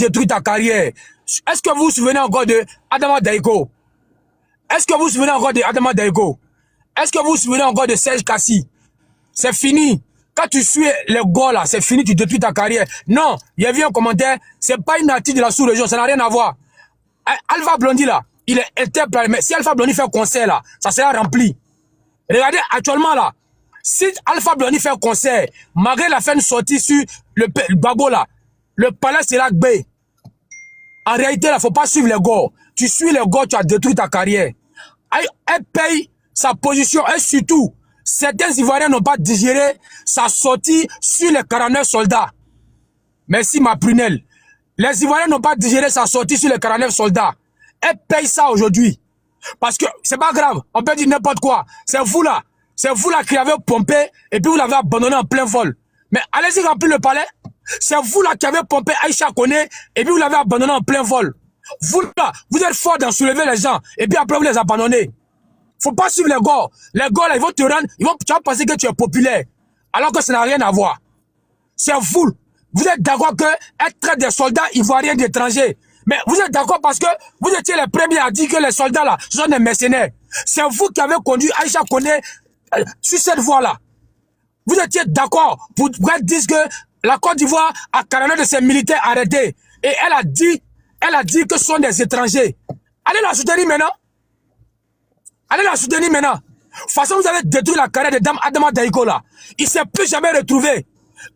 détruit ta carrière. Est-ce que vous vous souvenez encore de Adama Daïko? Est-ce que vous vous souvenez encore de Adama Daïko? Est-ce que vous vous souvenez encore de Serge Kassi? C'est fini. Quand tu suis les gars là, c'est fini, tu détruis ta carrière. Non, il y a eu un commentaire, c'est pas une artiste de la sous-région, ça n'a rien à voir. Alpha Blondy là, il est interprété, mais si Alpha Blondy fait un concert là, ça sera rempli. Regardez actuellement là, si Alpha Blondy fait un concert, malgré la fin de sortie sur le Babo là, le palais sera B. En réalité là, faut pas suivre les gars. Tu suis les gars, tu as détruit ta carrière. Elle paye sa position et surtout, certains Ivoiriens n'ont pas digéré sa sortie sur les 49 soldats. Merci ma prunelle. Les Ivoiriens n'ont pas digéré sa sortie sur les 49 soldats. Elle paye ça aujourd'hui. Parce que c'est pas grave, on peut dire n'importe quoi. C'est vous là qui avez pompé et puis vous l'avez abandonné en plein vol. Mais allez-y remplir le palais. C'est vous là qui avez pompé Aïcha Koné et puis vous l'avez abandonné en plein vol. Vous là, vous êtes fort d'en soulever les gens et puis après vous les abandonnez. Faut pas suivre les gars. Les gars là, ils vont te rendre, tu vas penser que tu es populaire. Alors que ça n'a rien à voir. C'est vous. Vous êtes d'accord que être des soldats ivoiriens d'étrangers. Mais vous êtes d'accord parce que vous étiez les premiers à dire que les soldats là, ce sont des mercenaires. C'est vous qui avez conduit Aïcha Koné sur cette voie-là. Vous étiez d'accord pour dire que la Côte d'Ivoire a 49 de ses militaires arrêtés. Et elle a dit que ce sont des étrangers. Allez la soutenir maintenant. Allez la soutenir maintenant. De toute façon, vous avez détruit la carrière de Dame Adama Daïko là. Il ne s'est plus jamais retrouvé.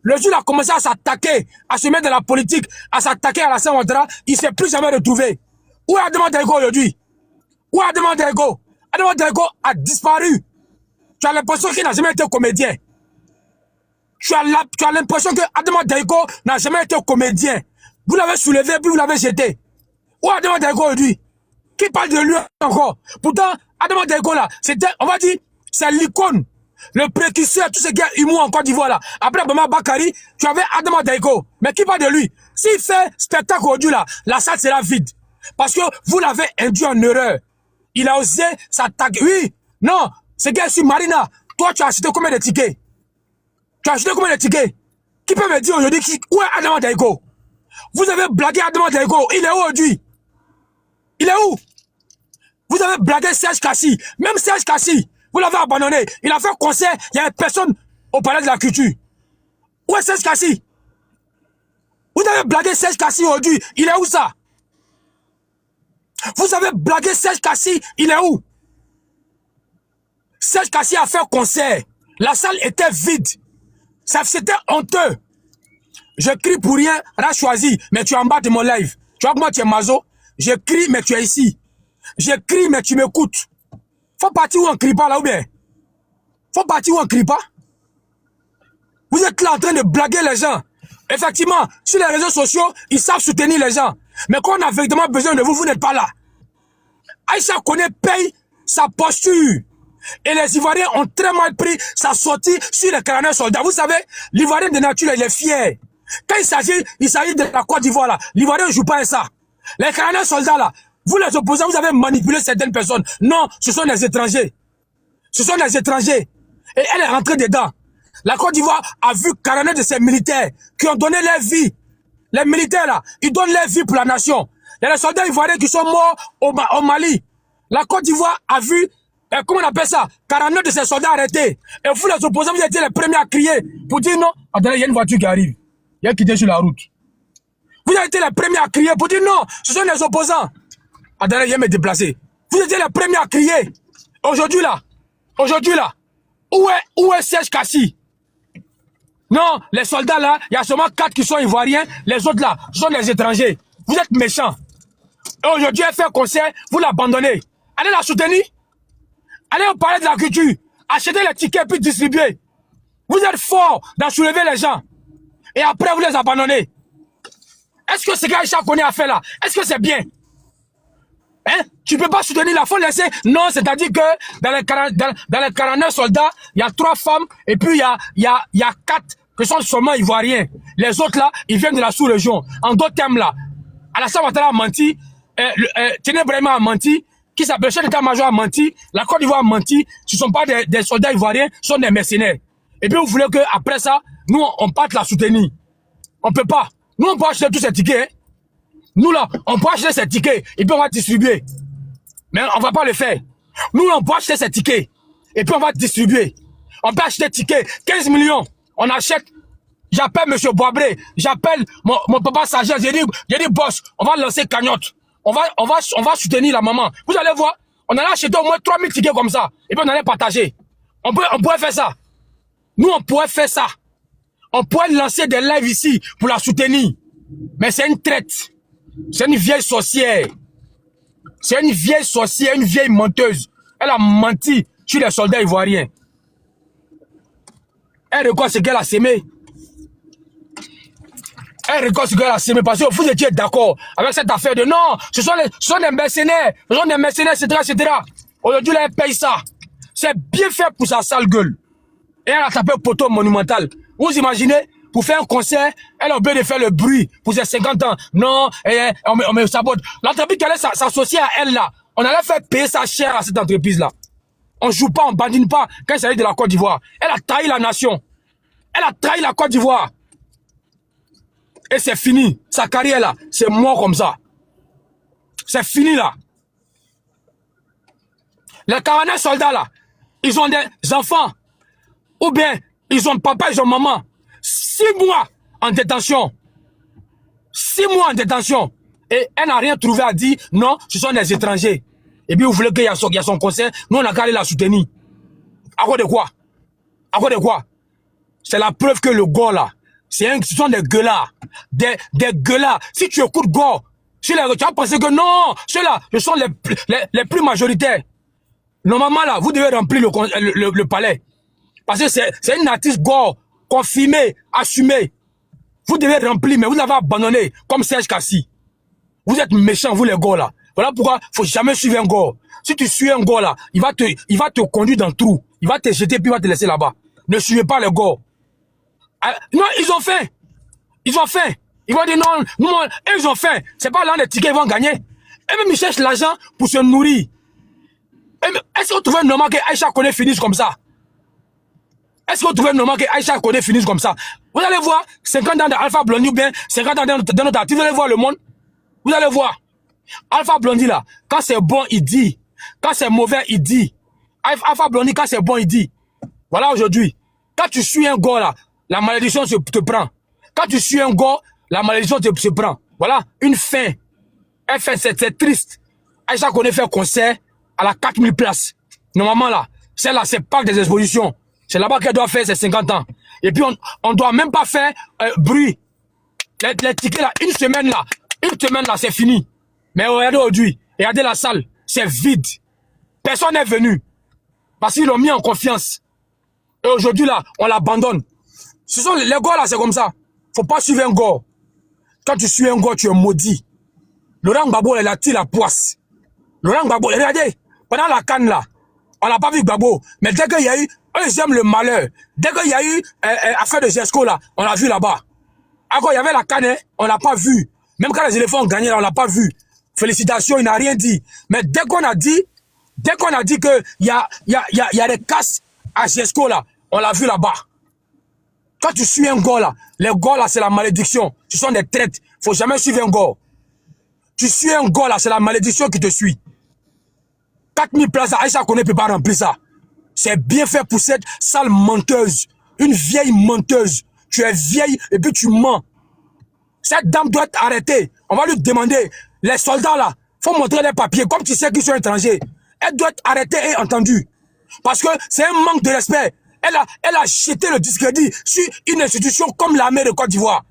Le jour où il a commencé à s'attaquer, à se mettre dans la politique, à s'attaquer à la Saint-Ouattara, il ne s'est plus jamais retrouvé. Où est Adama Daïko aujourd'hui? Où est Adama Daïko? Adama Daïko a disparu. Tu as l'impression qu'il n'a jamais été comédien. Tu as l'impression que Adama Daïko n'a jamais été comédien. Vous l'avez soulevé, puis vous l'avez jeté. Où est Adama Daïko aujourd'hui? Qui parle de lui encore? Pourtant, Adama Daïko là, c'était, on va dire, c'est l'icône, le précurseur, tout ce qui est humour en Côte d'Ivoire là. Après Bama Bakari, tu avais Adama Daïko. Mais qui parle de lui? S'il fait spectacle aujourd'hui là, la salle sera vide. Parce que vous l'avez induit en erreur. Il a osé s'attaquer. Oui, non, ce gars sur Marina, toi tu as acheté combien de tickets? Tu as acheté combien de tickets? Qui peut me dire aujourd'hui où est Adama Daïko? Vous avez blagué Adama Daïko. Il est où aujourd'hui? Il est où? Vous avez blagué Serge Kassi. Même Serge Kassi, vous l'avez abandonné. Il a fait un concert, il n'y avait personne au palais de la culture. Où est Serge Kassi? Vous avez blagué Serge Kassi aujourd'hui. Il est où ça? Vous avez blagué Serge Kassi. Il est où? Serge Kassi a fait un concert. La salle était vide. C'était honteux. Je crie pour rien, Ra choisi, mais tu es en bas de mon live. Tu vois comment tu es mazo? Je crie, mais tu es ici. Je crie, mais tu m'écoutes. Faut partir où on crie pas là ou bien? Faut partir où on crie pas? Vous êtes là en train de blaguer les gens. Effectivement, sur les réseaux sociaux, ils savent soutenir les gens. Mais quand on a véritablement besoin de vous, vous n'êtes pas là. Aïcha Koné paye sa posture. Et les Ivoiriens ont très mal pris sa sortie sur les 49 soldats. Vous savez, l'Ivoirien de nature, il est fier. Quand il s'agit de la Côte d'Ivoire là, l'Ivoirien ne joue pas à ça. Les 49 soldats là, vous les opposants, vous avez manipulé certaines personnes. Non, ce sont des étrangers. Ce sont des étrangers. Et elle est rentrée dedans. La Côte d'Ivoire a vu 49 de ses militaires qui ont donné leur vie. Les militaires là, ils donnent leur vie pour la nation. Il y a des soldats ivoiriens qui sont morts au Mali. La Côte d'Ivoire a vu, comment on appelle ça, 49 de ses soldats arrêtés. Et vous les opposants, vous étiez les premiers à crier pour dire non. Attendez, il y a une voiture qui arrive. Il y a quitté sur la route. Vous avez été les premiers à crier pour dire non, ce sont les opposants. Attendez, il y a me déplacer. Vous étiez les premiers à crier. Aujourd'hui là, où est Serge Kassi? Non, les soldats là, il y a seulement 4 qui sont ivoiriens, les autres là, ce sont des étrangers. Vous êtes méchants. Et aujourd'hui, elle fait un concert, vous l'abandonnez. Allez la soutenir. Allez au palais de la culture. Achetez les tickets puis distribuez. Vous êtes forts d'en soulever les gens. Et après, vous les abandonnez. Est-ce que ce qu'Aïcha Koné a fait là, est-ce que c'est bien? Hein? Tu peux pas soutenir la faut laisser. Non, c'est-à-dire que dans les 49 soldats, il y a 3 femmes et puis il y a 4 qui sont seulement ivoiriens. Les autres là, ils viennent de la sous-région. En d'autres termes là, Alassane Ouattara a menti, Téné Brahima a menti, qui s'appelle chef d'état-major a menti, la Côte d'Ivoire a menti, ce ne sont pas des soldats ivoiriens, ce sont des mercenaires. Et puis vous voulez qu'après ça, nous on parte la soutenir. On peut pas. Nous on peut acheter tous ces tickets. Hein? Nous là, on peut acheter ces tickets et puis on va distribuer. Mais on va pas le faire. Nous, on peut acheter ces tickets et puis on va distribuer. On peut acheter des tickets, 15 millions. On achète. J'appelle M. Boabré, j'appelle mon papa Sagesse. J'ai dit, boss, on va lancer cagnotte. On va soutenir la maman. Vous allez voir, on allait acheter au moins 3000 tickets comme ça. Et puis on allait partager. On pourrait faire ça. Nous, on pourrait faire ça. On pourrait lancer des lives ici pour la soutenir. Mais c'est une traite. C'est une vieille sorcière. C'est une vieille sorcière, une vieille menteuse. Elle a menti sur les soldats ivoiriens. Elle reconnaît ce qu'elle a sémé. Elle reconnaît ce qu'elle a sémé parce que vous étiez d'accord avec cette affaire de non, ce sont des mercenaires, etc., etc. Aujourd'hui, elle paye ça. C'est bien fait pour sa sale gueule. Et elle a tapé poteau monumental. Vous imaginez, pour faire un concert, elle a oublié de faire le bruit pour ses 50 ans. Non, on me sabote. L'entreprise qui allait s'associer à elle là, on allait faire payer sa chair à cette entreprise là. On joue pas, on badine pas quand il s'agit de la Côte d'Ivoire. Elle a trahi la nation. Elle a trahi la Côte d'Ivoire. Et c'est fini. Sa carrière là, c'est mort comme ça. C'est fini là. Les 49 soldats là, ils ont des enfants. Ou bien, ils ont papa, ils ont maman. 6 mois en détention. 6 mois en détention. Et elle n'a rien trouvé à dire, non, ce sont des étrangers. Et puis vous voulez qu'il y a son conseil, nous on a qu'à aller la soutenir. À quoi de quoi? À quoi de quoi? C'est la preuve que le Gore là, ce sont des gueulards. Des gueulards. Si tu écoutes Gore, tu vas penser que non, ceux-là, ce sont les plus majoritaires. Normalement là, vous devez remplir le palais. Parce que c'est une artiste Gore, confirmée, assumée. Vous devez remplir, mais vous l'avez abandonné, comme Serge Kassi. Vous êtes méchants, vous les Gore là. Voilà pourquoi faut jamais suivre un Gore. Si tu suis un Gore là, il va te conduire dans le trou. Il va te jeter puis il va te laisser là-bas. Ne suivez pas les Gore. Non, ils ont faim. Ils ont faim. Ils vont dire non, nous, ils ont faim. C'est pas là les tickets ils vont gagner. Et même ils cherchent l'argent pour se nourrir. Est-ce que vous trouvez normal que Aïcha Koné finisse comme ça? Est-ce que vous trouvez normal que Aïcha Koné finisse comme ça? Vous allez voir 50 ans d'Alpha Blondy ou bien 50 ans dans notre artiste, vous allez voir le monde. Vous allez voir. Alpha Blondy là, quand c'est bon, il dit. Quand c'est mauvais, il dit. Alpha Blondy, quand c'est bon, il dit. Voilà aujourd'hui. Quand tu suis un gars là, la malédiction te prend. Quand tu suis un gars, la malédiction te prend. Voilà, une fin. Elle fait, c'est triste. Aïcha Koné fait un concert à la 4000 places. Normalement là, celle-là, c'est pas des expositions. C'est là-bas qu'elle doit faire ses 50 ans. Et puis on doit même pas faire bruit. Les tickets là, une semaine là, c'est fini. Mais regardez aujourd'hui, regardez la salle, c'est vide. Personne n'est venu. Parce qu'ils l'ont mis en confiance. Et aujourd'hui là, on l'abandonne. Ce sont les gars là, c'est comme ça. Faut pas suivre un gars. Quand tu suis un gars, tu es maudit. Laurent Gbagbo, il a tiré la poisse. Laurent Gbagbo, regardez, pendant la canne là, on n'a pas vu Gbagbo. Mais dès qu'il y a eu, ils aiment le malheur. Dès qu'il y a eu affaire de Jesco là, on l'a vu là-bas. Encore, il y avait la canne, hein, on l'a pas vu. Même quand les éléphants ont gagné, là, on l'a pas vu. Félicitations, il n'a rien dit. Mais dès qu'on a dit que il y a des casses à Jesco là, on l'a vu là-bas. Quand tu suis un gars là, les gars là, c'est la malédiction. Ce sont des traites. Faut jamais suivre un gars. Tu suis un gars là, c'est la malédiction qui te suit. 4000 places, Aïcha Koné peut pas remplir ça. C'est bien fait pour cette sale menteuse. Une vieille menteuse. Tu es vieille et puis tu mens. Cette dame doit être arrêtée. On va lui demander. Les soldats là, faut montrer les papiers. Comme tu sais qu'ils sont étrangers. Elle doit être arrêtée et entendue. Parce que c'est un manque de respect. Elle a jeté le discrédit sur une institution comme l'armée de Côte d'Ivoire.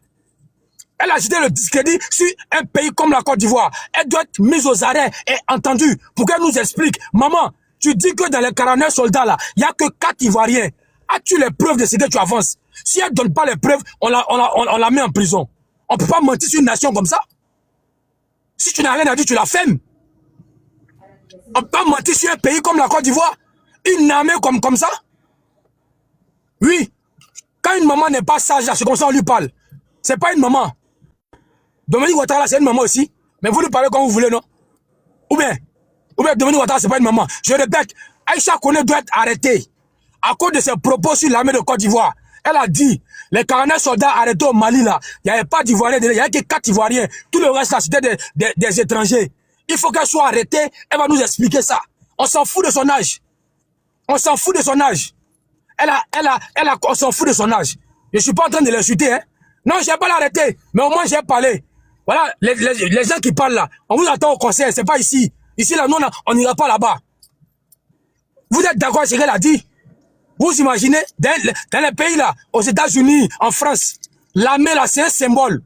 Elle a jeté le discrédit sur un pays comme la Côte d'Ivoire. Elle doit être mise aux arrêts et entendue pour qu'elle nous explique. Maman, tu dis que dans les 49 soldats là, il n'y a que 4 Ivoiriens. As-tu les preuves de ce que tu avances? Si elle ne donne pas les preuves, on la met en prison. On ne peut pas mentir sur une nation comme ça. Si tu n'as rien à dire, tu la fermes. On ne peut pas mentir sur un pays comme la Côte d'Ivoire. Une armée comme ça. Oui. Quand une maman n'est pas sage, c'est comme ça on lui parle. C'est pas une maman. Dominique Ouattara, c'est une maman aussi. Mais vous lui parlez comme vous voulez, non? Ou bien Dominique Ouattara, c'est pas une maman. Je répète, Aïcha Koné doit être arrêtée. À cause de ses propos sur l'armée de Côte d'Ivoire. Elle a dit Les 49 soldats arrêtés au Mali, là, il n'y avait pas d'Ivoiriens, il n'y avait que 4 Ivoiriens. Tout le reste, là, c'était des étrangers. Il faut qu'elle soit arrêtée, elle va nous expliquer ça. On s'en fout de son âge. On s'en fout de son âge. On s'en fout de son âge. Je ne suis pas en train de l'insulter, hein. Non, je n'ai pas l'arrêter, mais au moins j'ai parlé. Voilà, les gens qui parlent là, on vous attend au conseil, c'est pas ici. Ici, là, nous, on n'ira pas là-bas. Vous êtes d'accord avec ce qu'elle a dit? Vous imaginez, dans les pays là, aux États-Unis, en France, l'armée là, c'est un symbole.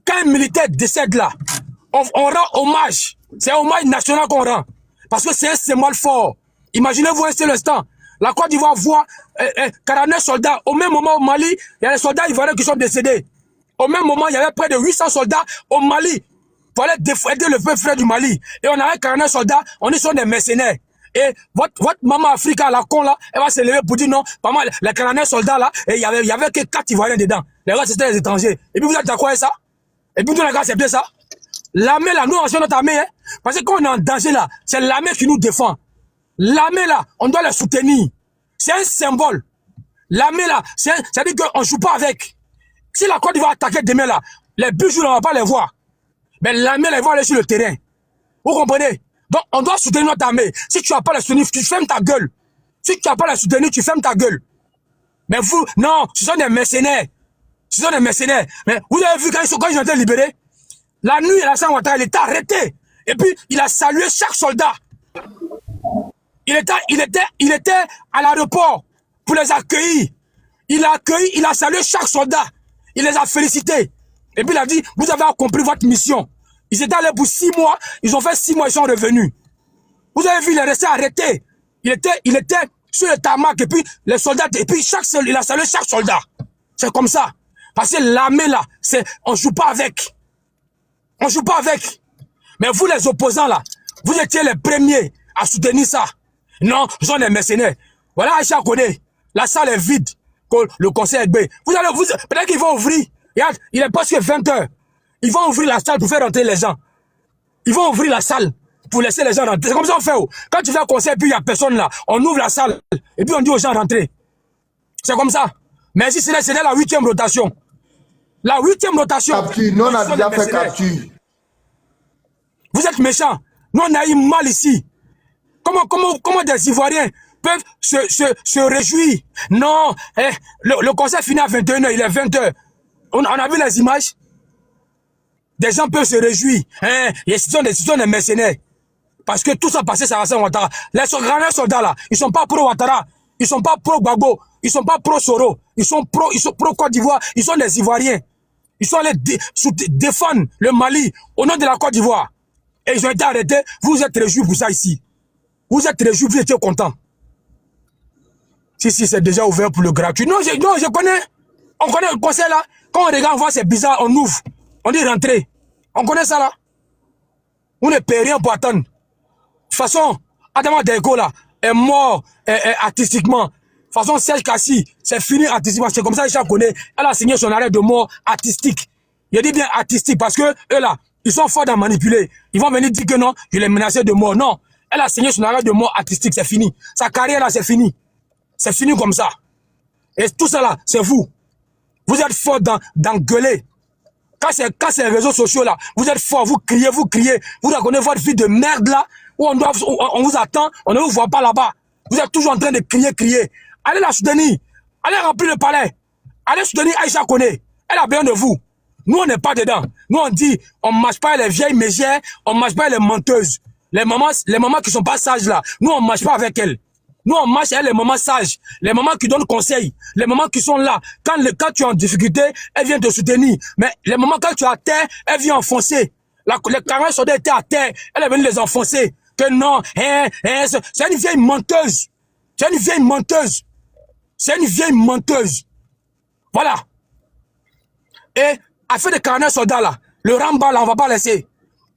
Quand un militaire décède là, on rend hommage. C'est un hommage national qu'on rend. Parce que c'est un symbole fort. Imaginez-vous un seul instant. La Côte d'Ivoire voit 49 soldats. Au même moment au Mali, il y a des soldats ivoiriens qui sont décédés. Au même moment, il y avait près de 800 soldats au Mali. Pour aller aider le peuple frère du Mali. Et on avait 49 soldats, on est sur des mercenaires. Et votre maman Africa, la con là, elle va se lever pour dire non, pas mal, les 49 soldats là, et il y avait que 4 Ivoiriens dedans. Les reste c'était les étrangers. Et puis vous êtes d'accord avec ça? Et puis nous les gars, c'est bien ça? L'armée là, nous on notre armée, hein. Parce que quand on est en danger là, c'est l'armée qui nous défend. L'armée là, on doit la soutenir. C'est un symbole. L'armée là, ça veut dire qu'on ne joue pas avec. Si la Côte d'Ivoire attaquer demain là, les bijoux on ne va pas les voir. Mais l'armée là, ils vont aller sur le terrain. Vous comprenez? Donc on doit soutenir notre armée. Si tu n'as pas la soutenir, tu fermes ta gueule. Si tu n'as pas la soutenir, tu fermes ta gueule. Mais vous, non, ce sont des mercenaires. Ce sont des mercenaires. Mais vous avez vu quand ils ont été libérés? La nuit, Alassane Ouattara, il était arrêté. Et puis, il a salué chaque soldat. Il était à l'aéroport pour les accueillir. Il a accueilli, il a salué chaque soldat. Il les a félicités. Et puis, il a dit, vous avez accompli votre mission. Ils étaient allés pour 6 mois. Ils ont fait 6 mois, ils sont revenus. Vous avez vu, il est resté arrêté. Il était sur le tarmac. Et puis, les soldats, et puis, il a salué chaque soldat. C'est comme ça. Parce que l'armée, là, on ne joue pas avec. On ne joue pas avec. Mais vous, les opposants, là, vous étiez les premiers à soutenir ça. Non, ce sont des mercenaires. Voilà, Aïcha connaît. La salle est vide. Le conseil est bé. Peut-être qu'ils vont ouvrir. Regarde, il est presque 20 heures. Ils vont ouvrir la salle pour faire rentrer les gens. Ils vont ouvrir la salle pour laisser les gens rentrer. C'est comme ça qu'on fait. Quand tu fais un conseil et puis il n'y a personne là, on ouvre la salle et puis on dit aux gens rentrer. C'est comme ça. Mais si c'est la 8e rotation. La 8e rotation. Capture, nous on a déjà fait capture. Vous êtes méchants. Nous on a eu mal ici. Comment des Ivoiriens peuvent se réjouir? Non, le concert finit à 21 h, il est 20 h. On a vu les images. Des gens peuvent se réjouir. Ce sont des mercenaires. Parce que tout ça passé, ça va Ouattara. Les grands soldats là, ils sont pas pro Ouattara. Ils sont pas pro Gbagbo. Ils sont pas pro Soro. Ils sont pro Côte d'Ivoire. Ils sont des Ivoiriens. Ils sont allés défendre le Mali au nom de la Côte d'Ivoire. Et ils ont été arrêtés. Vous êtes réjouis pour ça ici. Vous êtes réjouis, vous étiez contents. Si, c'est déjà ouvert pour le gratuit. Non, je connais. On connaît le conseil là. Quand on regarde, on voit c'est bizarre, on ouvre. On dit rentrer. On connaît ça là. On ne paie rien pour attendre. De toute façon, Adama Daïko là est mort artistiquement. De toute façon, Serge Kassi, c'est fini artistiquement. C'est comme ça que je connais. Elle a signé son arrêt de mort artistique. Je dis bien artistique parce que eux là, ils sont forts à manipuler. Ils vont venir dire que non, je l'ai menacé de mort. Non. Elle a signé son arrêt de mort artistique, c'est fini. Sa carrière là, c'est fini. C'est fini comme ça. Et tout ça là, c'est vous. Vous êtes fort d'engueuler. Quand c'est les réseaux sociaux là, vous êtes fort, vous criez. Vous reconnaissez votre vie de merde là, où on vous attend, on ne vous voit pas là-bas. Vous êtes toujours en train de crier. Allez la soutenir. Allez remplir le palais. Allez soutenir Aïcha Koné. Elle a besoin de vous. Nous, on n'est pas dedans. Nous, on dit, on ne marche pas les vieilles mégères, on ne marche pas les menteuses. Les mamans qui sont pas sages là, nous, on ne marche pas avec elles. Nous, on marche avec les mamans sages, les mamans qui donnent conseil, les mamans qui sont là. Quand tu es en difficulté, elles viennent te soutenir. Mais les mamans, quand tu es à terre, elles viennent enfoncer. Les 40 soldats étaient à terre, elles viennent les enfoncer. Que non, c'est une vieille menteuse. C'est une vieille menteuse. C'est une vieille menteuse. Voilà. Et, afin de 40 soldats là, le Ramba là, on va pas laisser.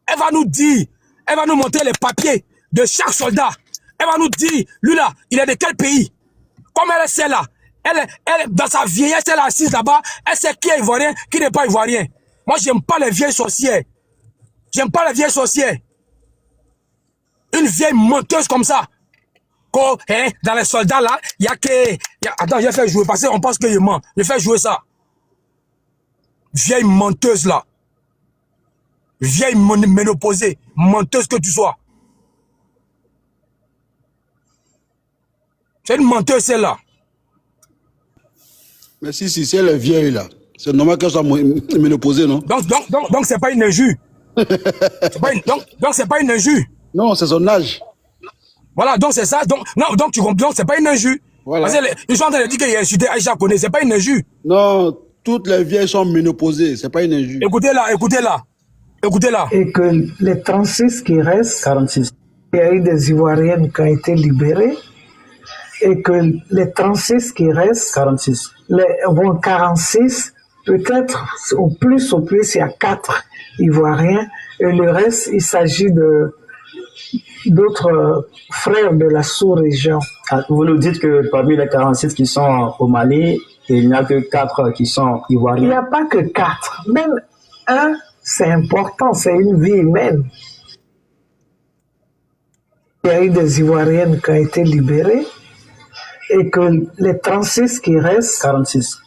Elle va nous dire, elle va nous montrer les papiers de chaque soldat. Elle va nous dire, lui là, il est de quel pays? Comme elle sait là, elle dans sa vieillesse, elle est assise là-bas, elle sait qui est ivoirien, qui n'est pas ivoirien. Moi, j'aime pas les vieilles sorcières. J'aime pas les vieilles sorcières. Une vieille menteuse comme ça. Dans les soldats là, il y a que Attends, j'ai fait jouer, parce qu'on pense qu'il ment. J'ai fait jouer ça. Vieille menteuse là. Vieille ménopausée. Menteuse que tu sois. C'est une menteuse celle-là. Mais si elle est vieille là, c'est normal qu'elle soit ménopausée, non? Donc c'est pas une injure. Donc c'est pas une injure. Non, c'est son âge. Voilà, donc c'est ça. Donc tu comprends, c'est pas une injure. Voilà. Parce qu'ils sont en train de dire qu'il y a insulté Aïcha Koné, c'est pas une injure. Non, toutes les vieilles sont ménopausées, c'est pas une injure. Écoutez-la. Et que les 36 qui restent, 46, il y a eu des Ivoiriennes qui ont été libérées, et que les 36 qui restent, 46, 46, peut-être au plus, il y a 4 Ivoiriens, et le reste, il s'agit d'autres frères de la sous-région. Vous nous dites que parmi les 46 qui sont au Mali, il n'y a que 4 qui sont ivoiriens. Il n'y a pas que 4. Même un, c'est important, c'est une vie humaine. Il y a eu des Ivoiriennes qui ont été libérées, et que les 36 qui restent, 46,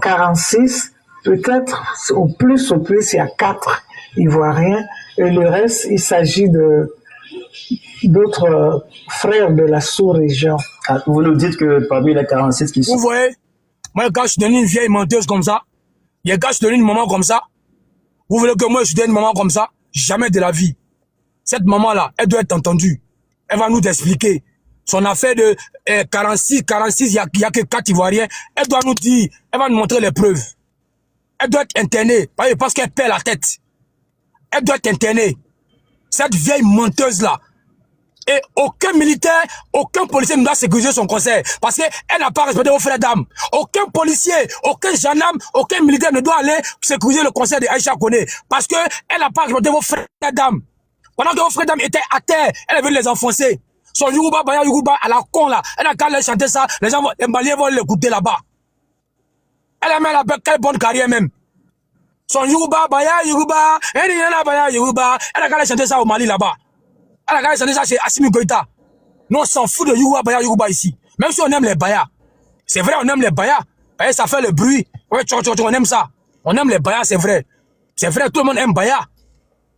46, peut-être au plus, il y a 4 Ivoiriens, et le reste, il s'agit d'autres frères de la sous-région. Vous nous dites que parmi les 46 qui sont... Vous voyez, moi quand je donne une vieille menteuse comme ça, il y a quand je donne une maman comme ça, vous voulez que moi je donne une maman comme ça? Jamais de la vie. Cette maman-là, elle doit être entendue. Elle va nous expliquer. Son affaire de 46, il y a que 4 Ivoiriens. Elle doit nous dire, elle va nous montrer les preuves. Elle doit être internée parce qu'elle perd la tête. Elle doit être internée. Cette vieille menteuse-là. Et aucun militaire, aucun policier ne doit sécuriser son conseil. Parce qu'elle n'a pas respecté vos frères d'âme. Aucun policier, aucun gendarme, aucun militaire ne doit aller sécuriser le conseil de Aïcha Koné. Parce qu'elle n'a pas respecté vos frères d'âme. Pendant que vos frères d'âme étaient à terre, elle avait les enfoncer. Son Yoruba, Baya Yoruba, à la con là. Elle a qu'à aller chanter ça, les Maliens vont l'écouter là-bas. Elle a même quelle bonne carrière même. Son Yoruba, Baya Yoruba, Baya Yoruba, elle a qu'à aller chanter ça au Mali là-bas. Elle a qu'à aller chanter ça chez Assimi Goïta. Nous on s'en fout de Yoruba, Baya Yoruba ici. Même si on aime les Baya. C'est vrai, on aime les Baya. Ça fait le bruit. Ouais, on aime ça. On aime les Baya, c'est vrai. C'est vrai, tout le monde aime Baya.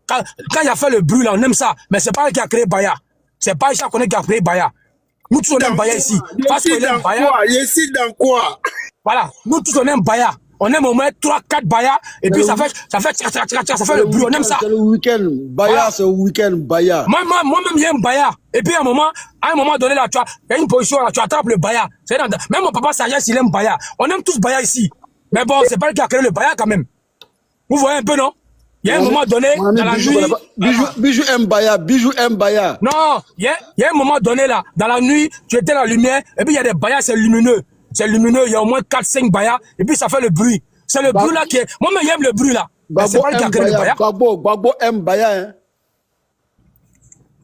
Quand il a fait le bruit là, on aime ça. Mais c'est pas elle qui a créé Baya. C'est pas Aïcha Koné qui a créé Baya. Nous tous on aime Baya ici. Parce qu'on aime Baya. Ici dans quoi? Voilà. Nous tous on aime Baya. On aime au moins 3-4 Baya. Et puis ça fait le bruit. On aime ça. C'est le week-end. Baya, voilà. C'est le week-end. Baya. Moi-même j'aime Baya. Et puis à un moment donné là, tu as une position là, tu attrapes le Baya. Même mon papa Sagesse, il aime Baya. On aime tous Baya ici. Mais bon, c'est pas lui qui a créé le Baya quand même. Vous voyez un peu, non? Il y a un moment donné, dans la nuit... Bijou aime Baya. Non, il y a un moment donné là, dans la nuit, tu étais dans la lumière, et puis il y a des Bayas, c'est lumineux. C'est lumineux, il y a au moins 4-5 Bayas, et puis ça fait le bruit. C'est le bruit là qui est... Moi-même, j'aime le bruit là. Mais c'est pas lui qui a créé le Baya. Gbagbo aime Baya, hein.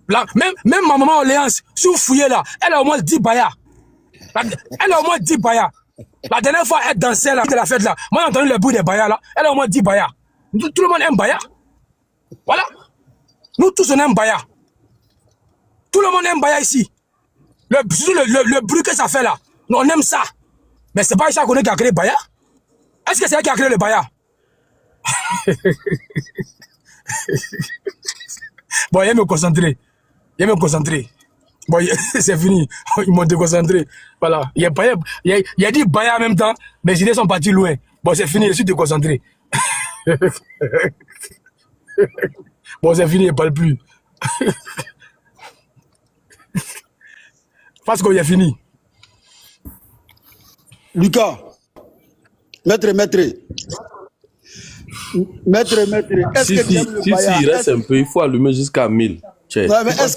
Là, même ma maman Orléans, si vous fouillez là, elle a au moins 10 Bayas. Elle a au moins 10 Bayas. La dernière fois, elle dansait là, de la fête là. Moi, j'ai entendu le bruit des Bayas là. Elle a au moins 10 Bayas. Tout le monde aime Baya. Voilà. Nous tous on aime Baya. Tout le monde aime Baya ici. Le bruit que ça fait là, on aime ça. Mais c'est pas Aïcha Koné qui a créé Baya. Est-ce que c'est elle qui a créé le Baya? Bon, il va me concentrer. Bon, c'est fini. Ils m'ont déconcentré. Voilà. Il y a dit Baya en même temps, mais les idées sont parties loin. Bon, c'est fini, je suis déconcentré. Bon, c'est fini, il ne parle plus. Parce qu'il est fini. Lucas, maître, est-ce que tu aimes le Baya? Si, il reste un peu, il faut allumer jusqu'à 1000. Ouais, mais est-ce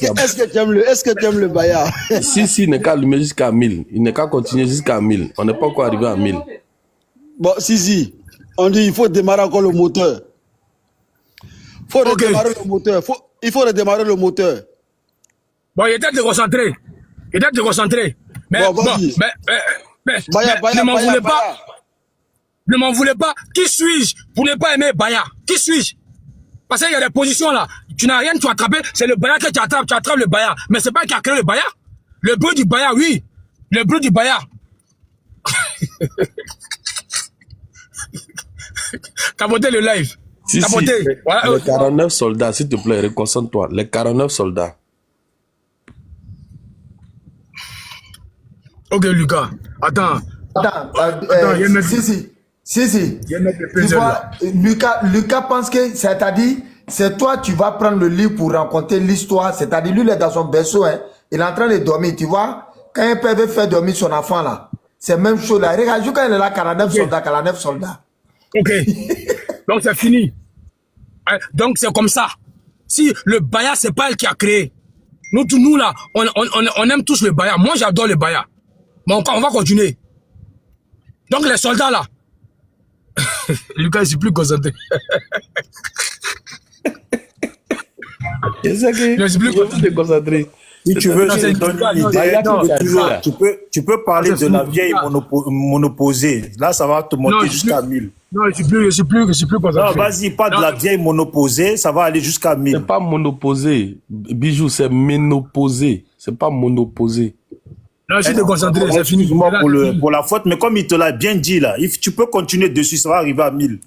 que tu aimes le Baya? Si, il n'est qu'à allumer jusqu'à 1000. Il n'est qu'à continuer jusqu'à 1000. On n'est pas encore arrivé à 1000. Bon, si. On dit il faut démarrer encore le moteur. Il faut redémarrer le moteur. Bon, il était déconcentré. Mais ne m'en voulez pas. Ne m'en voulez pas. Qui suis-je pour ne pas aimer Baya? Qui suis-je? Parce qu'il y a des positions là. Tu n'as rien, tu as attrapé. C'est le Baya que tu attrapes le Baya. Mais c'est pas qui a créé le Baya. Le bruit du Baya, oui. Le bruit du Baya. Tapotez le live. Si, Tapotez. si. Voilà. Les 49 soldats, s'il te plaît, reconcentre-toi. Les 49 soldats. Ok, Lucas. Attends. Attends, il y a une autre- si. il y a une autre Tu puzzle, vois, là. Lucas pense que, c'est-à-dire, c'est toi, tu vas prendre le livre pour raconter l'histoire. C'est-à-dire, lui, il est dans son berceau, hein. Il est en train de dormir, tu vois. Quand un père veut faire dormir son enfant, là, c'est même chose, là. Regarde, quand il est là, 49 soldats, 49 soldats. Ok. Donc, c'est fini. Donc, c'est comme ça. Si le Baya, c'est pas elle qui a créé. Nous là, on aime tous le Baya. Moi, j'adore le Baya. Mais on va continuer. Donc, les soldats, là. Lucas, je suis plus concentré. C'est ça que Je suis plus te concentrer. Si tu veux, Non, je c'est te donne Lucas, une non, idée. non, Tu peux parler c'est de la fou, vieille Lucas. monoposée. Là, ça va te Non, monter je suis jusqu'à plus- 1000. Non, je suis plus concentré. Non, vas-y, pas de Non. la vieille monoposée, ça va aller jusqu'à 1000. C'est pas monoposé. Bijou, c'est ménoposé. C'est pas monoposé. Non, je suis déconcentré, c'est fini. Excuse-moi Là, pour, c'est fini. pour la faute, mais comme il te l'a bien dit là, tu peux continuer dessus, ça va arriver à 1000.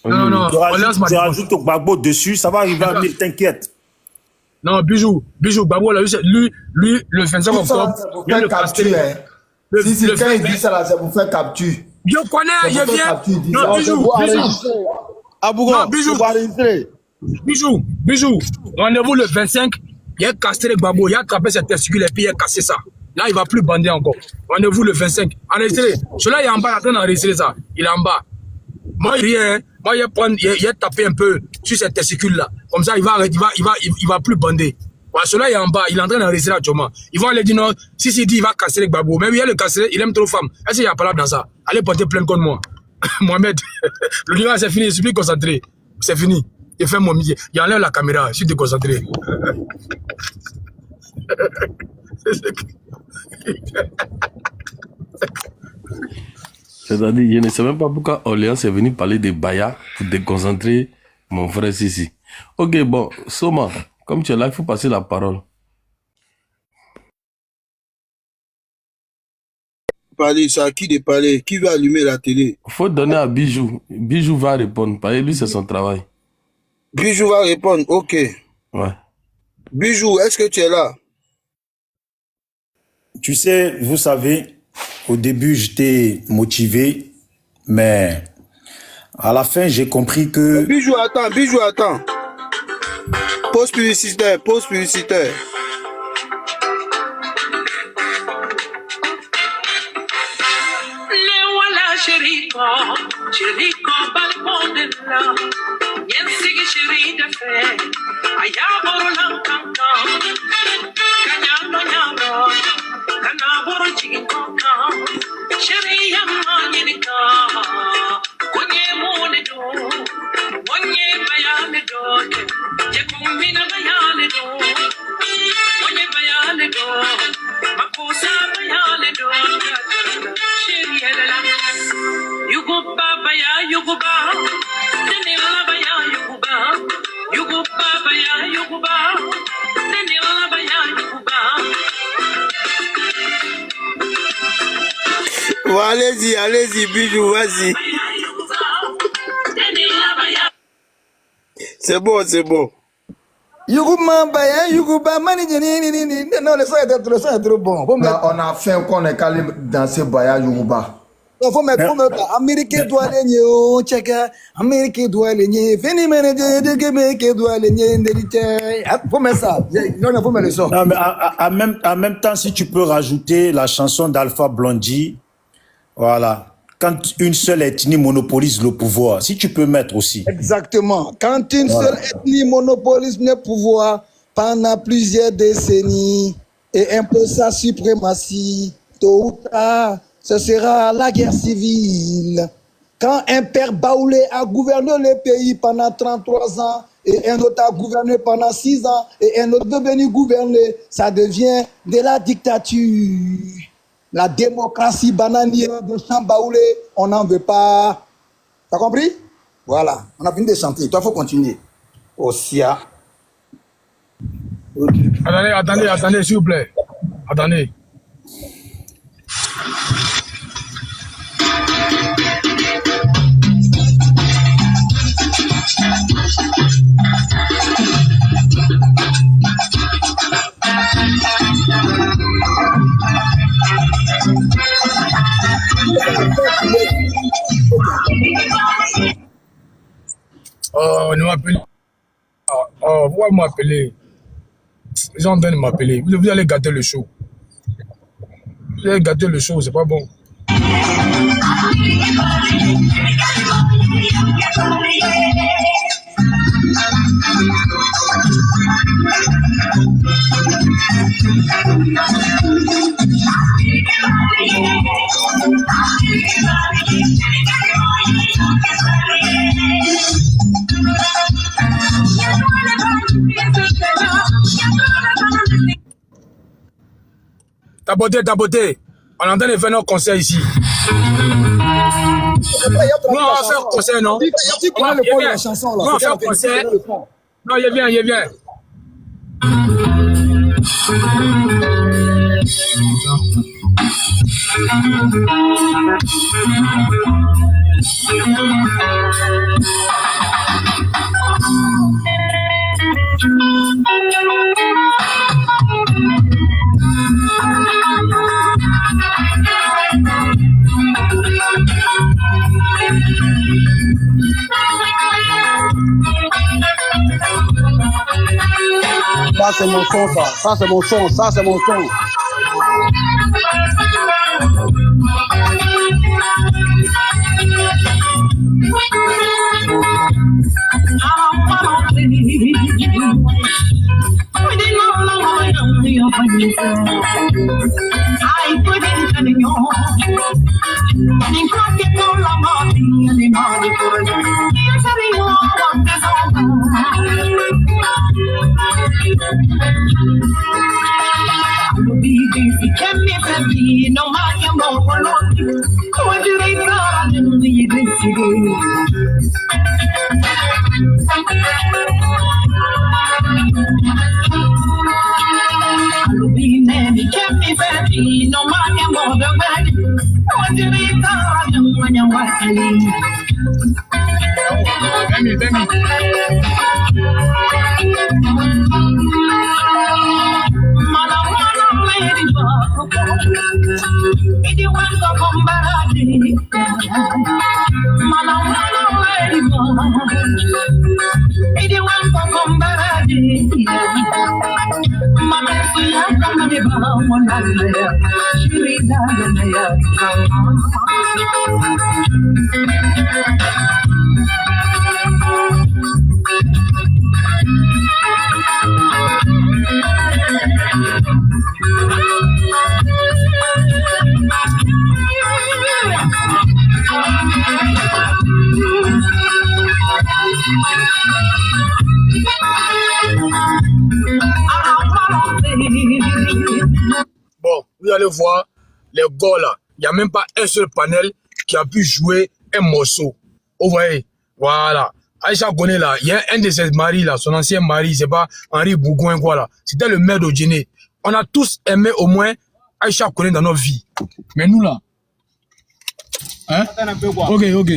Non, Tu on lance ma tu rajoutes au Gbagbo dessus, ça va arriver à 1000, t'inquiète. Non, Bijou, Babo, là, lui, le 25 Tout ça, octobre, c'est pour il vient faire de caster. capture, hein. Si, quand il dit ça, là, c'est pour faire capture. Je connais, C'est je pour faire viens. capture, dis Non, ça. Bijou. Abougon, Non, Bijou. tu vas enregistrer. Bijou. Rendez-vous le 25. Il a castré le Babo, il a attrapé ses testicules et puis il a cassé ça. Là, il va plus bander encore. Rendez-vous le 25. Enregistrez. Celui-là, il est en bas, il est en train d'enregistrer ça. Il est en bas. Moi, rien. Moi, il a tapé un peu sur ses testicules-là. Comme ça, il va plus bander. Voilà, celui-là, il est en bas. Il est en train d'enregistrer actuellement. Ils vont aller dire non. Si dit, il va casser le Babo. Mais il a le casser, il aime trop femme. Est-ce qu'il y a pas là dans ça? Allez porter plainte contre moi. Mohamed, le livre, c'est fini. Je suis plus concentré. C'est fini. Il fait mon métier. Il enlève la caméra. Je suis déconcentré. C'est-à-dire, je ne sais même pas pourquoi Orléans est venu parler de Baya pour déconcentrer mon frère Sissi. Ok, bon, Soma, comme tu es là, il faut passer la parole. Parler, c'est à qui de parler? Qui va allumer la télé? Il faut donner à Bijou. Bijou va répondre. Parce que lui, c'est son travail. Bijou va répondre, ok. Ouais. Bijou, est-ce que tu es là? Tu sais, vous savez, au début, j'étais motivé, mais à la fin, j'ai compris que... Bijou, attends. Pause publicitaire. Cherico balbondella, yensigi cherida fe, ayaboro lankaka, kanyano nyaro, kanaboro chikinkoka, cheria manyinika, kunye mone do, wonye bayane do, yekumina bayane do, wonye bayane do, makusa bayane do, cheria la. You go baba ya, you go ba. Denila ba ya, you go ba. You go baba ya, you go ba. Denila ba ya, you go ba. Bon, allez-y, Bijou, vas-y. C'est bon. Yougouma, non, le son est trop bon. Non, on a fait qu'on est calé dans ce Baya Yougouma. Il faut mettre Amérique doit aller au Tchèque, Amérique doit aller, Fini Ménédé, Amérique doit aller, faut mettre ça. Non, faut mettre le son. Non, mais en même temps, si tu peux rajouter la chanson d'Alpha Blondy, voilà. Quand une seule ethnie monopolise le pouvoir, si tu peux mettre aussi. Exactement. Quand une seule ethnie monopolise le pouvoir pendant plusieurs décennies et impose sa suprématie, tôt ou tard, ce sera la guerre civile. Quand un père baoulé a gouverné le pays pendant 33 ans et un autre a gouverné pendant 6 ans et un autre devenu gouverné, ça devient de la dictature. La démocratie bananière de Chambaoulé, on n'en veut pas. T'as compris? Voilà, on a fini de chanter. Toi, il faut continuer. Ossia. Attendez, s'il vous plaît. Attendez. on m'appelle. Oh, pourquoi vous m'appelez? Les gens viennent m'appeler. Vous allez gâter le show. Vous allez gâter le show, c'est pas bon. Ta beauté. On entend les faire nos concerts ici. Nous, on va faire concert, non? On va faire concert. Non, il vient. Ça c'est mon son, ça c'est mon son, ça c'est mon son. Bon, vous allez voir, les gars là, il n'y a même pas un seul panel qui a pu jouer un morceau. Vous voyez, voilà. Aïcha Koné là, il y a un de ses maris là, son ancien mari, c'est pas Henri Bougoin quoi là. C'était le maire d'Odjéné. On a tous aimé au moins Aïcha Koné dans notre vie. Mais nous là, hein? Ok.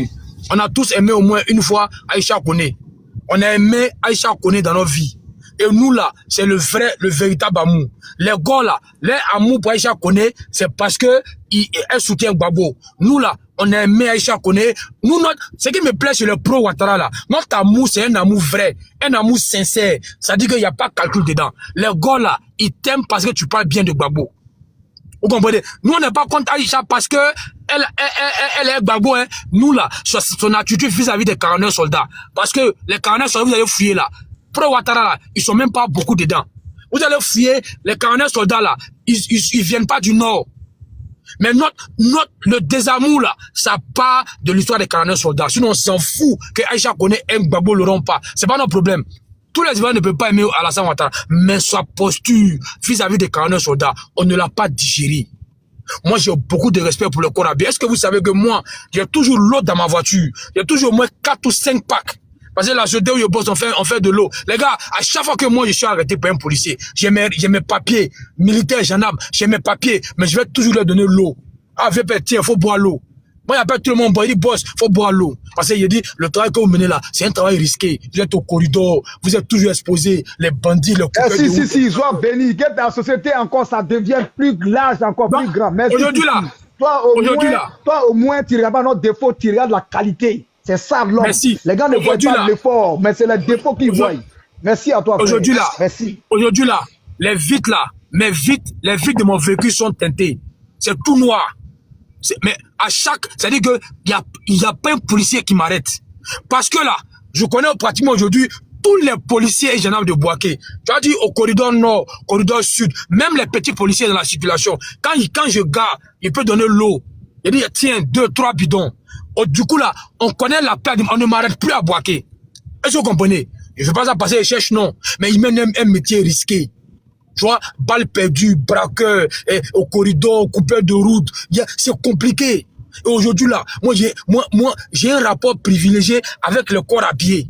On a tous aimé au moins une fois Aïcha Koné. On a aimé Aïcha Koné dans notre vie. Et nous là, c'est le véritable amour. Les gars là, leur amour pour Aïcha Koné, c'est parce que elle soutient Gbagbo. Nous là, on a aimé Aïcha Koné. Nous, ce qui me plaît sur le pro Ouattara là, notre amour, c'est un amour vrai, un amour sincère. Ça dit qu'il n'y a pas de calcul dedans. Les gars là, ils t'aiment parce que tu parles bien de Gbagbo. Vous comprenez? Nous, on n'est pas contre Aïcha parce que elle est Gbagbo, hein. Nous là, son attitude vis-à-vis des 49 soldats. Parce que les 49 soldats, vous allez fouiller là. Pro Ouattara là, ils sont même pas beaucoup dedans. Vous allez fouiller les 49 soldats là, ils viennent pas du nord. Mais le désamour là, ça part de l'histoire des 49 soldats. Sinon on s'en fout que Aïcha Koné aime Gbagbo Laurent pas. C'est pas notre problème. Tous les Ivoiriens ne peuvent pas aimer Alassane Ouattara, mais sa posture vis-à-vis des 49 soldats, on ne l'a pas digéré. Moi, j'ai beaucoup de respect pour le Korabi. Est-ce que vous savez que moi, j'ai toujours l'eau dans ma voiture. J'ai toujours au moins 4 ou 5 packs. Parce que là, je dis où je bosse, on fait de l'eau. Les gars, à chaque fois que moi, je suis arrêté par un policier, j'ai mes papiers, militaires, gendarmes, j'ai mes papiers, mais je vais toujours leur donner l'eau. Ah, viens, tiens, faut boire l'eau. Moi, il appelle tout le monde, il dit, boss, faut boire l'eau. Parce qu'il dit, le travail que vous menez là, c'est un travail risqué. Vous êtes au corridor, vous êtes toujours exposés, les bandits, les coupeurs de route. Si, sois béni. Que ta société encore, ça devient plus large, encore plus grand. Aujourd'hui là, toi, au moins, tu regardes pas notre défaut, tu regardes la qualité. C'est ça l'homme. Merci. Les gars ne voient Aujourd'hui, pas là, l'effort, mais c'est les défauts qu'ils voient. Merci à toi, frère. Aujourd'hui là, Merci. aujourd'hui là, les vitres là, les vitres de mon véhicule sont teintées. C'est tout noir. Mais à chaque, c'est-à-dire que il y a pas un policier qui m'arrête. Parce que là, je connais pratiquement aujourd'hui tous les policiers et gendarmes de Bouaké. Tu as dit au corridor nord, corridor sud, même les petits policiers dans la circulation. Quand je gare, il peut donner l'eau. Il dit, tiens, 2, 3 bidons. Oh, du coup là, on connaît la plaque, on ne m'arrête plus à Bouaké. Est-ce que vous comprenez? Je ne veux pas ça passer les cherches, non. Mais il mène un métier risqué. Tu vois, balles perdues, braqueur, au corridor, coupeur de route. C'est compliqué. Et aujourd'hui là, moi j'ai un rapport privilégié avec le corps habillé.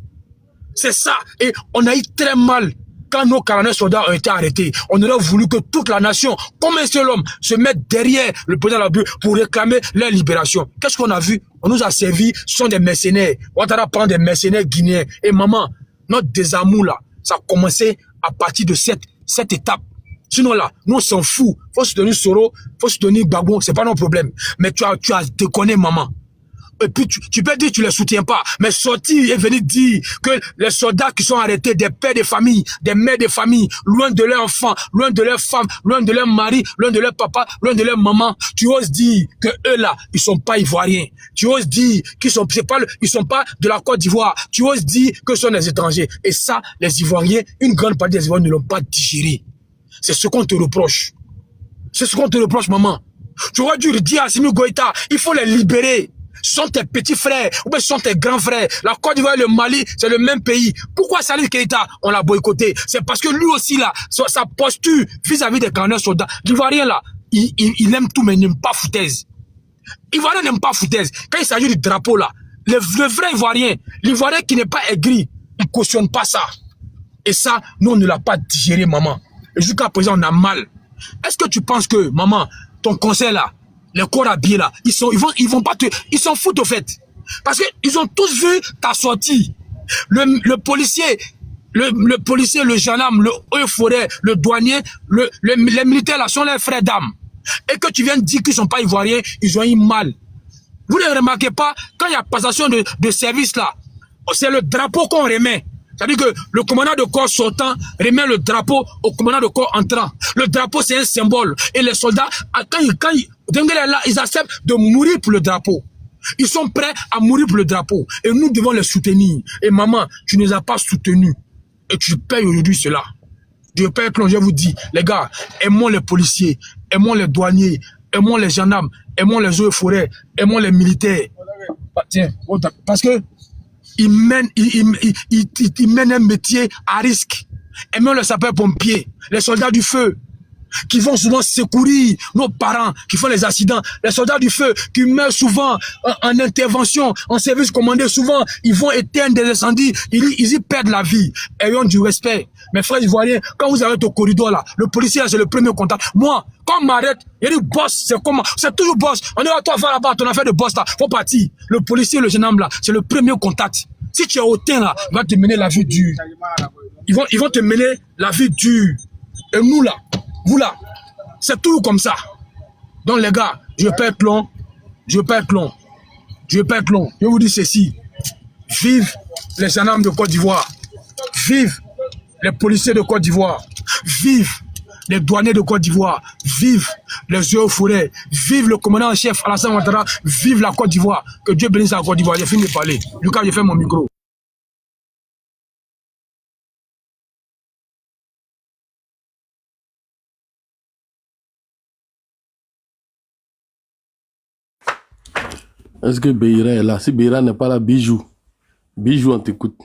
C'est ça. Et on a eu très mal quand nos 49 soldats ont été arrêtés. On aurait voulu que toute la nation, comme un seul homme, se mette derrière le président Labu pour réclamer leur libération. Qu'est-ce qu'on a vu? On nous a servi, ce sont des mercenaires. Ouattara prend des mercenaires guinéens. Et maman, notre désamour là, ça a commencé à partir de cette étape. Sinon là, nous on s'en fout. Faut soutenir Soro, faut soutenir Gbagbo, c'est pas nos problèmes. Mais tu as déconné, maman. Et puis tu peux dire que tu les soutiens pas, mais sortir et venir dire que les soldats qui sont arrêtés, des pères de famille, des mères de famille, loin de leurs enfants, loin de leurs femmes, loin de leurs maris, loin de leurs papas, loin de leurs mamans, tu oses dire que eux là, ils sont pas ivoiriens. Tu oses dire qu'ils sont ils sont pas de la Côte d'Ivoire. Tu oses dire que ce sont des étrangers. Et ça, les Ivoiriens, une grande partie des Ivoiriens ne l'ont pas digéré. C'est ce qu'on te reproche. C'est ce qu'on te reproche, maman. Tu aurais dû dire à Assimi Goïta, il faut les libérer. Ce sont tes petits frères, ou bien ce sont tes grands frères. La Côte d'Ivoire et le Mali, c'est le même pays. Pourquoi Salif Keïta, on l'a boycotté? C'est parce que lui aussi, là, sa posture vis-à-vis des 49 soldats, l'Ivoirien, là, il aime tout, mais il n'aime pas foutaise. L'Ivoirien n'aime pas foutaise. Quand il s'agit du drapeau, là, le vrai Ivoirien, l'Ivoirien qui n'est pas aigri, il ne cautionne pas ça. Et ça, nous, on ne l'a pas digéré, maman. Et jusqu'à présent, on a mal. Est-ce que tu penses que, maman, ton conseil, là, les corps habillés là, ils vont pas ils s'en foutent au fait. Parce que ils ont tous vu ta sortie. Le policier, le gendarme, le haut forêt, le douanier, les militaires là sont les frères d'âme. Et que tu viens de dire qu'ils sont pas ivoiriens, ils ont eu mal. Vous ne remarquez pas, quand il y a passation de service là, c'est le drapeau qu'on remet. C'est-à-dire que le commandant de corps sortant remet le drapeau au commandant de corps entrant. Le drapeau, c'est un symbole. Et les soldats, quand ils acceptent de mourir pour le drapeau. Ils sont prêts à mourir pour le drapeau. Et nous devons les soutenir. Et maman, tu ne les as pas soutenus. Et tu payes aujourd'hui cela. Je paye plomb, je vous dis, les gars, aimons les policiers, aimons les douaniers, aimons les gendarmes, aimons les eaux et forêts, aimons les militaires. Tiens, parce que ils mènent un métier à risque. Aimons les sapeurs-pompiers, les soldats du feu, qui vont souvent secourir nos parents, qui font les accidents. Les soldats du feu, qui meurent souvent en intervention, en service commandé, souvent, ils vont éteindre des incendies, ils y perdent la vie. Ayons du respect. Mes frères ivoiriens, quand vous arrêtez au corridor là, le policier c'est le premier contact. Moi, quand on m'arrête, il dit boss, c'est comment? C'est toujours boss. On dit à toi, va là-bas, ton affaire de boss là, faut partir. Le policier, le jeune homme là, c'est le premier contact. Si tu es hautain là, il va te mener la vie dure. Ils vont te mener la vie dure. Et nous là, vous là, c'est toujours comme ça. Donc les gars, je perds plomb. Je vous dis ceci. Vive les gendarmes de Côte d'Ivoire. Vive les policiers de Côte d'Ivoire. Vive les douaniers de Côte d'Ivoire. Vive les eaux forêts. Vive le commandant en chef Alassane Ouattara. Vive la Côte d'Ivoire. Que Dieu bénisse la Côte d'Ivoire. J'ai fini de parler. Lucas, j'ai fait mon micro. Est-ce que Beira est là? Si Beira n'est pas là, Bijou, on t'écoute.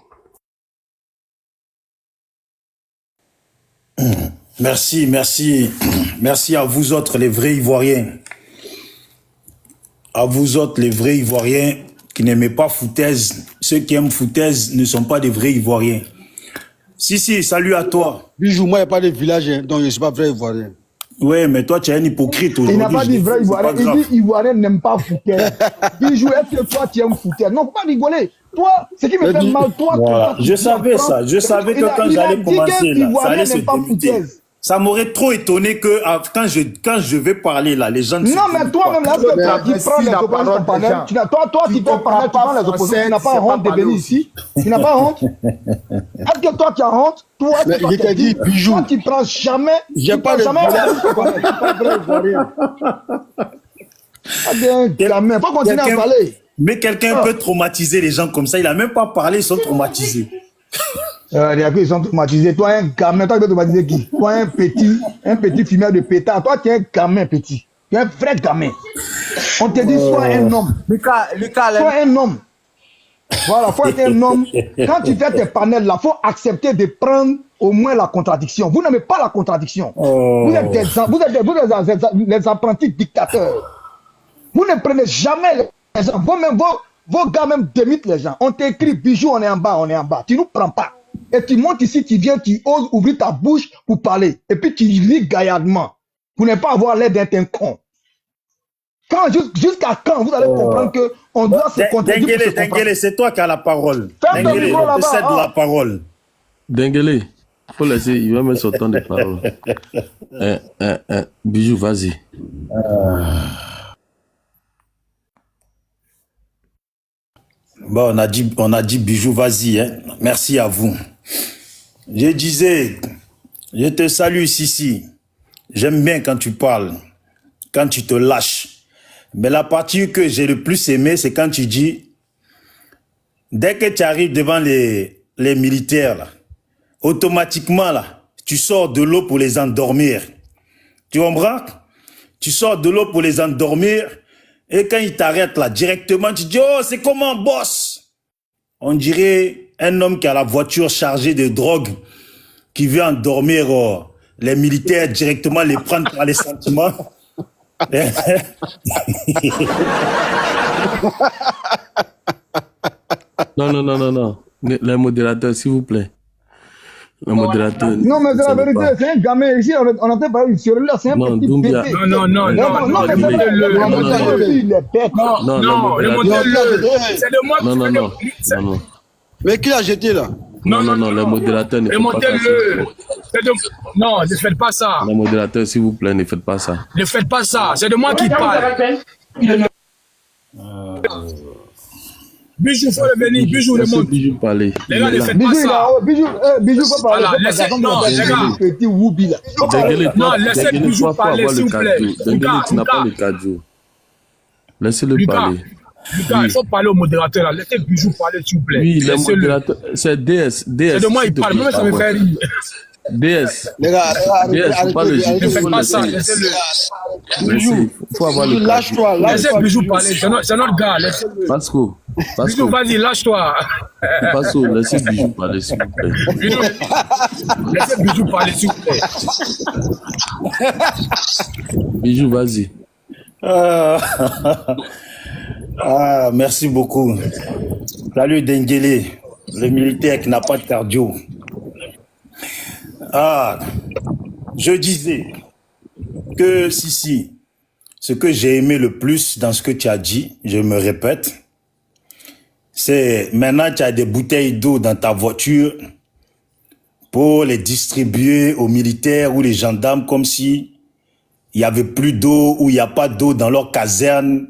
Merci à vous autres, les vrais Ivoiriens. À vous autres, les vrais Ivoiriens qui n'aimez pas foutaise. Ceux qui aiment foutaise ne sont pas des vrais Ivoiriens. Si, salut à toi. Bijou, moi, il n'y a pas de village, hein, donc je ne suis pas vrai Ivoirien. Ouais, mais toi, tu es un hypocrite aujourd'hui. Il n'a pas dit vrai Ivoirien, il dit Ivoirien n'aime pas foutaise. Bijou, est-ce que toi, tu aimes foutaise? Non, faut pas rigoler. Toi, ce qui me fait mal, toi, voilà. Je savais ça. Je savais que quand j'allais commencer là, ça allait se débuter. Ça m'aurait trop étonné que quand je vais parler là, les gens ne Non, mais toi-même, là, tu prends les opposants en panel. Toi, tu prends panel, tu prends les opposants. Tu n'as pas honte de venir ici. Tu n'as pas honte. Est-ce que toi, tu as honte? Toi, je t'ai dit, Bijou. Toi, tu prends jamais. J'ai pas de gamin. Faut continuer à parler. Mais quelqu'un peut traumatiser les gens comme ça. Il n'a même pas parlé, ils sont traumatisés. Ils sont traumatisés. Toi, un gamin, toi, tu peux traumatiser qui? Toi, un petit fumeur de pétard. Toi, tu es un gamin petit. Tu es un vrai gamin. On te dit, sois un homme. Lucas, sois un homme. Voilà, faut être un homme. Quand tu fais tes panels là, faut accepter de prendre au moins la contradiction. Vous n'aimez pas la contradiction. Vous êtes les apprentis dictateurs. Vous ne prenez jamais les gens. Vos gars même démitent les gens. On t'écrit Bijou, on est en bas, on est en bas. Tu nous prends pas. Et tu montes ici, tu viens, tu oses ouvrir ta bouche pour parler. Et puis tu lis gaillardement. Pour ne pas avoir l'air d'être un con. Jusqu'à quand vous allez comprendre qu'on doit se contredire? Denguele, c'est toi qui as la parole. Denguele, cède la parole. Denguele, faut laisser, il va mettre son temps de parole. Bijou, vas-y. Bon, on a dit Bijou, vas-y. Hein. Merci à vous. Je disais, je te salue, Sissi. J'aime bien quand tu parles, quand tu te lâches. Mais la partie que j'ai le plus aimé, c'est quand tu dis, dès que tu arrives devant les militaires, là, automatiquement, là, tu sors de l'eau pour les endormir. Tu comprends? Tu sors de l'eau pour les endormir. Et quand ils t'arrêtent là, directement, tu dis, oh, c'est comment, boss? On dirait un homme qui a la voiture chargée de drogue, qui veut endormir les militaires, directement les prendre par les sentiments. Non. Les modérateurs, s'il vous plaît. Le modérateur. Non, mais c'est la vérité, c'est un gamin. Ici, on entend parler sur lui, là, c'est un petit bébé. Non, c'est de moi qui Non. Mais qui l'a jeté là? Non, les modérateurs ne font pas ça. Non, ne faites pas ça. Les modérateurs, s'il vous plaît, ne faites pas ça. Ne faites pas ça, c'est de moi qui parle. Bijou, faut revenir, Bijou, le monde. Bijou parler. Les gars, ne faites pas ça. Bijou, faut parler. Non, les gars. Petit Woubi là. Non, laissez Bijou parler, s'il vous plaît. Denguele, tu n'as pas le cadeau. Laissez-le parler. Lucas, il faut parler au modérateur là. Laissez Bijou parler, s'il vous plaît. Oui, les modérateurs. C'est DS. C'est de moi, il parle. Même ça me fait rire. DS. Les gars, faut pas le jeter. Ne faites pas ça, laissez-le. Il faut avoir le lâche-toi. Laissez Bijou parler, c'est notre gars. Pasco. Bijou, vas-y, lâche-toi. Pasco, laissez Bijou parler, s'il vous plaît. Laissez Bijou parler, s'il vous plaît. Bijou, vas-y. Merci beaucoup. Salut Denguele, le militaire qui n'a pas de cardio. Je disais que Sissi, ce que j'ai aimé le plus dans ce que tu as dit, je me répète, c'est maintenant tu as des bouteilles d'eau dans ta voiture pour les distribuer aux militaires ou les gendarmes comme si il n'y avait plus d'eau ou il n'y a pas d'eau dans leur caserne.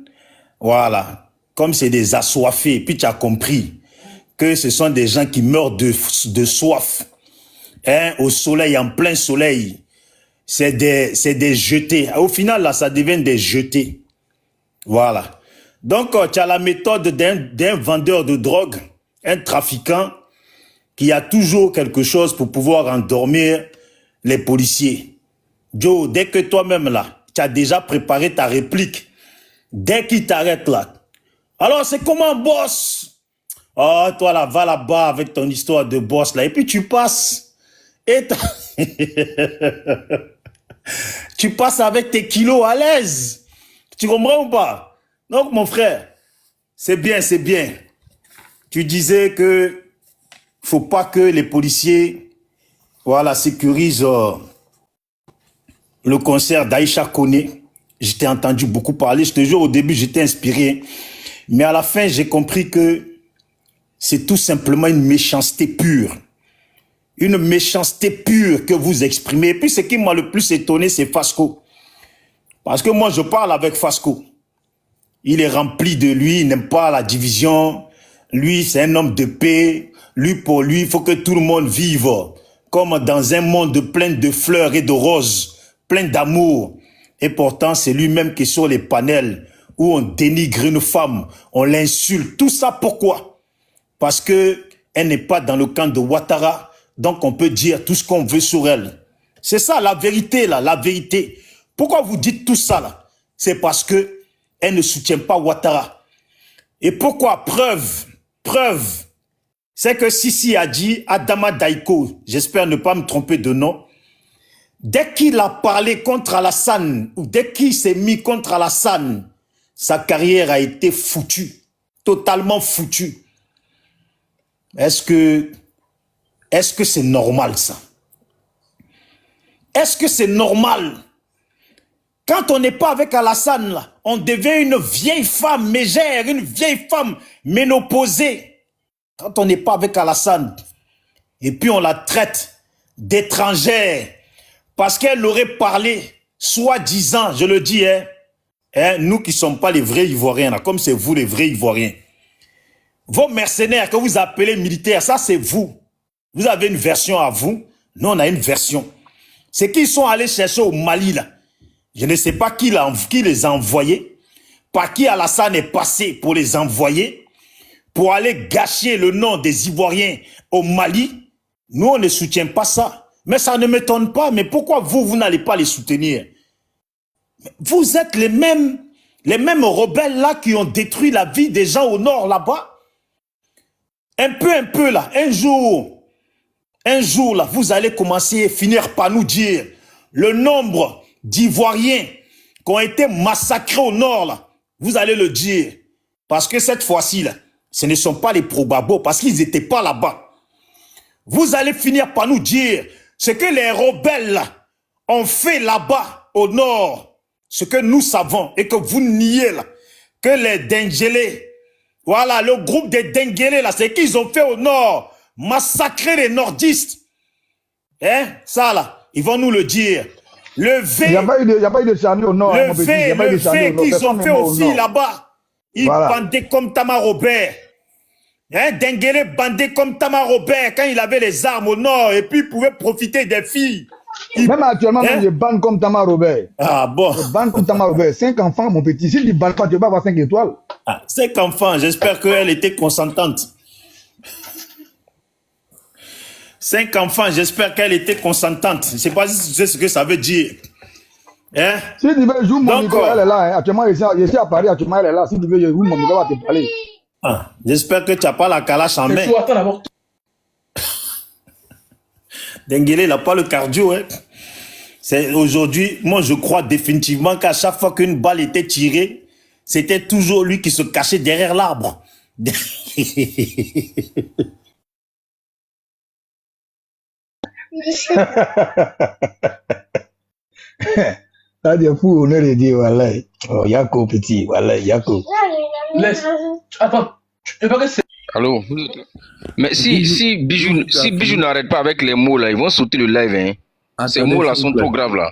Voilà, comme c'est des assoiffés. Puis tu as compris que ce sont des gens qui meurent de soif. Hein, au soleil, en plein soleil. C'est des jetés. Au final, là, ça devient des jetés. Voilà. Donc, tu as la méthode d'un vendeur de drogue, un trafiquant, qui a toujours quelque chose pour pouvoir endormir les policiers. Joe, dès que toi-même, là, tu as déjà préparé ta réplique, dès qu'il t'arrête là, alors c'est comment, boss? Oh, toi là, va là-bas avec ton histoire de boss là, et puis tu passes. Et tu passes avec tes kilos à l'aise. Tu comprends ou pas? Donc, mon frère, c'est bien, c'est bien. Tu disais que faut pas que les policiers, voilà, sécurisent le concert d'Aïcha Koné. Je t'ai entendu beaucoup parler. Je te jure, au début, j'étais inspiré. Mais à la fin, j'ai compris que c'est tout simplement une méchanceté pure. Une méchanceté pure que vous exprimez. Et puis ce qui m'a le plus étonné, c'est Fasco. Parce que moi, je parle avec Fasco. Il est rempli de lui, il n'aime pas la division. Lui, c'est un homme de paix. Lui, pour lui, il faut que tout le monde vive comme dans un monde plein de fleurs et de roses, plein d'amour. Et pourtant, c'est lui-même qui est sur les panels où on dénigre une femme, on l'insulte. Tout ça, pourquoi? Parce que elle n'est pas dans le camp de Ouattara, donc on peut dire tout ce qu'on veut sur elle. C'est ça la vérité, là, la vérité. Pourquoi vous dites tout ça, là? C'est parce que elle ne soutient pas Ouattara. Et pourquoi? Preuve, c'est que Sissi a dit, Adama Daiko, j'espère ne pas me tromper de nom, dès qu'il a parlé contre Alassane, ou dès qu'il s'est mis contre Alassane, sa carrière a été foutue, totalement foutue. Est-ce que c'est normal, ça? Est-ce que c'est normal? Quand on n'est pas avec Alassane, là, on devient une vieille femme mégère, une vieille femme ménopausée. Quand on n'est pas avec Alassane, et puis on la traite d'étrangère, parce qu'elle aurait parlé, soi-disant, je le dis, nous qui ne sommes pas les vrais Ivoiriens, là, comme c'est vous les vrais Ivoiriens. Vos mercenaires que vous appelez militaires, ça c'est vous. Vous avez une version à vous, nous on a une version. C'est qu'ils sont allés chercher au Mali, là. Je ne sais pas qui les a envoyés, par qui Alassane est passé pour les envoyer, pour aller gâcher le nom des Ivoiriens au Mali. Nous, on ne soutient pas ça. Mais ça ne m'étonne pas. Mais pourquoi vous n'allez pas les soutenir? Vous êtes les mêmes rebelles là qui ont détruit la vie des gens au nord là-bas. Un peu là, un jour là, vous allez commencer à finir par nous dire le nombre d'Ivoiriens qui ont été massacrés au nord là. Vous allez le dire. Parce que cette fois-ci là, ce ne sont pas les probabos parce qu'ils n'étaient pas là-bas. Vous allez finir par nous dire ce que les rebelles là, ont fait là-bas au nord. Ce que nous savons et que vous niez là. Que les Dengélé, voilà, le groupe des Dengélé là, c'est qu'ils ont fait au nord. Massacrer les nordistes. Hein? Ça là, ils vont nous le dire. Le V. Il n'y a pas eu de charnier au nord. Le V qu'ils ont fait aussi là-bas. Ils bandaient comme Tama Robert. Hein? Dengélé bandait comme Tama Robert quand il avait les armes au nord et puis il pouvait profiter des filles. Même actuellement, il bande comme Tama Robert. Ah bon? Il bande comme Tama Robert. 5 enfants, mon petit. S'il ne bande pas, tu vas avoir 5 étoiles. Ah, 5 enfants, j'espère qu'elle était consentante. 5 enfants, j'espère qu'elle était consentante. Je ne sais pas si tu sais ce que ça veut dire. Hein? Si tu veux jouer mon micro, elle est là. Hein. Actuellement, je suis à Paris, actuellement, elle est là. Si tu veux jouer mon micro, elle va te parler. Ah, j'espère que tu n'as pas la calache en main. Attends d'abord. Dengélé, il n'a pas le cardio. Hein. Aujourd'hui, moi, je crois définitivement qu'à chaque fois qu'une balle était tirée, c'était toujours lui qui se cachait derrière l'arbre. Ah, des fous, on aurait dit, voilà. Oh, Yako, petit, voilà, Yako. Laisse. Attends, je veux que c'est. Allô? Mais si Bijou n'arrête pas avec les mots là, ils vont sauter le live. Hein. Ces mots là sont trop graves là.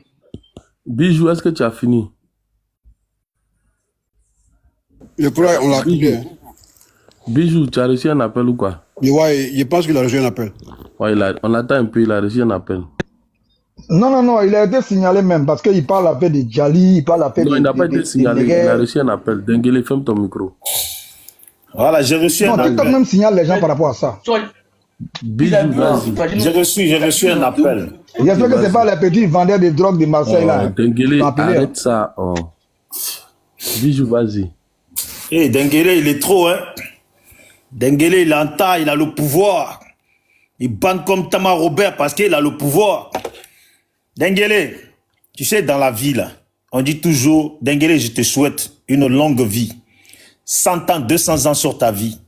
Bijou, est-ce que tu as fini? Je crois qu'on l'a coupé. Bijou, tu as reçu un appel ou quoi? Ouais, je pense qu'il a reçu un appel. Ouais, on attend un peu, il a reçu un appel. Non, il a été signalé même parce qu'il parle à fait de Djali, il parle à fait de... Non, il n'a pas été signalé, il a reçu un appel. Dengélé, ferme ton micro. Voilà, j'ai reçu un appel. TikTok même signale les gens par rapport à ça. Bijou, vas-y. J'ai reçu un appel. J'espère que ce n'est pas les petits vendeurs de drogue de Marseille là. Dengélé, arrête ça. Oh. Bijou, vas-y. Eh, Dengélé, il est trop, hein. Dengélé, il entend, il a le pouvoir. Il bande comme Tama Robert parce qu'il a le pouvoir. Dengélé, tu sais, dans la vie, là, on dit toujours, Dengélé, je te souhaite une longue vie. 100 ans, 200 ans sur ta vie.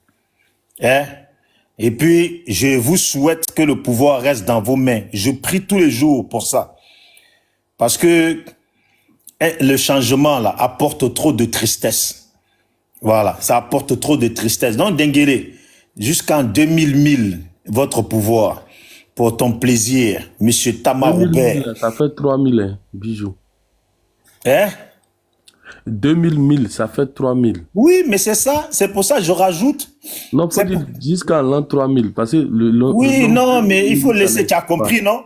Hein? Et puis, je vous souhaite que le pouvoir reste dans vos mains. Je prie tous les jours pour ça. Parce que le changement, là, apporte trop de tristesse. Voilà, ça apporte trop de tristesse. Donc, Dengélé, jusqu'en 2000, votre pouvoir. pour ton plaisir, monsieur 2000 Tamaroubert. 000, ça fait 3000, hein, Bijou. Hein? 2000 000, ça fait 3000. Oui, mais c'est ça. C'est pour ça que je rajoute. Non, faut dire jusqu'à l'an 3000. Parce que oui, non, mais il faut laisser. Tu as compris, non?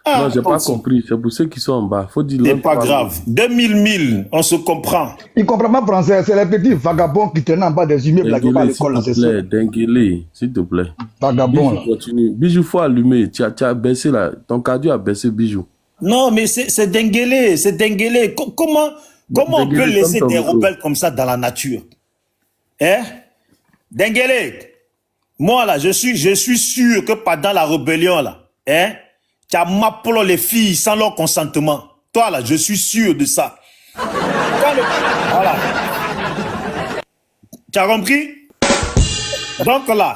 Non, j'ai pas compris. C'est pour ceux qui sont en bas. Faut dire c'est pas grave. 2000 000, on se comprend. Il comprend pas français. C'est les petits vagabonds qui tenaient en bas des immeubles qui vont à l'école. S'il te plaît, Denguele, s'il te plaît. Vagabond, Bijou, continue. Bijou, faut allumer. Tu as baissé là. Ton cardio a baissé, Bijou. Non, mais c'est Denguele. C'est Denguele. Comment on peut laisser des rebelles comme ça dans la nature? Hein? Denguele, moi là, je suis sûr que pendant la rébellion là, hein, tu as mappelé les filles sans leur consentement. Toi là, je suis sûr de ça. Voilà. Tu as compris? Donc là,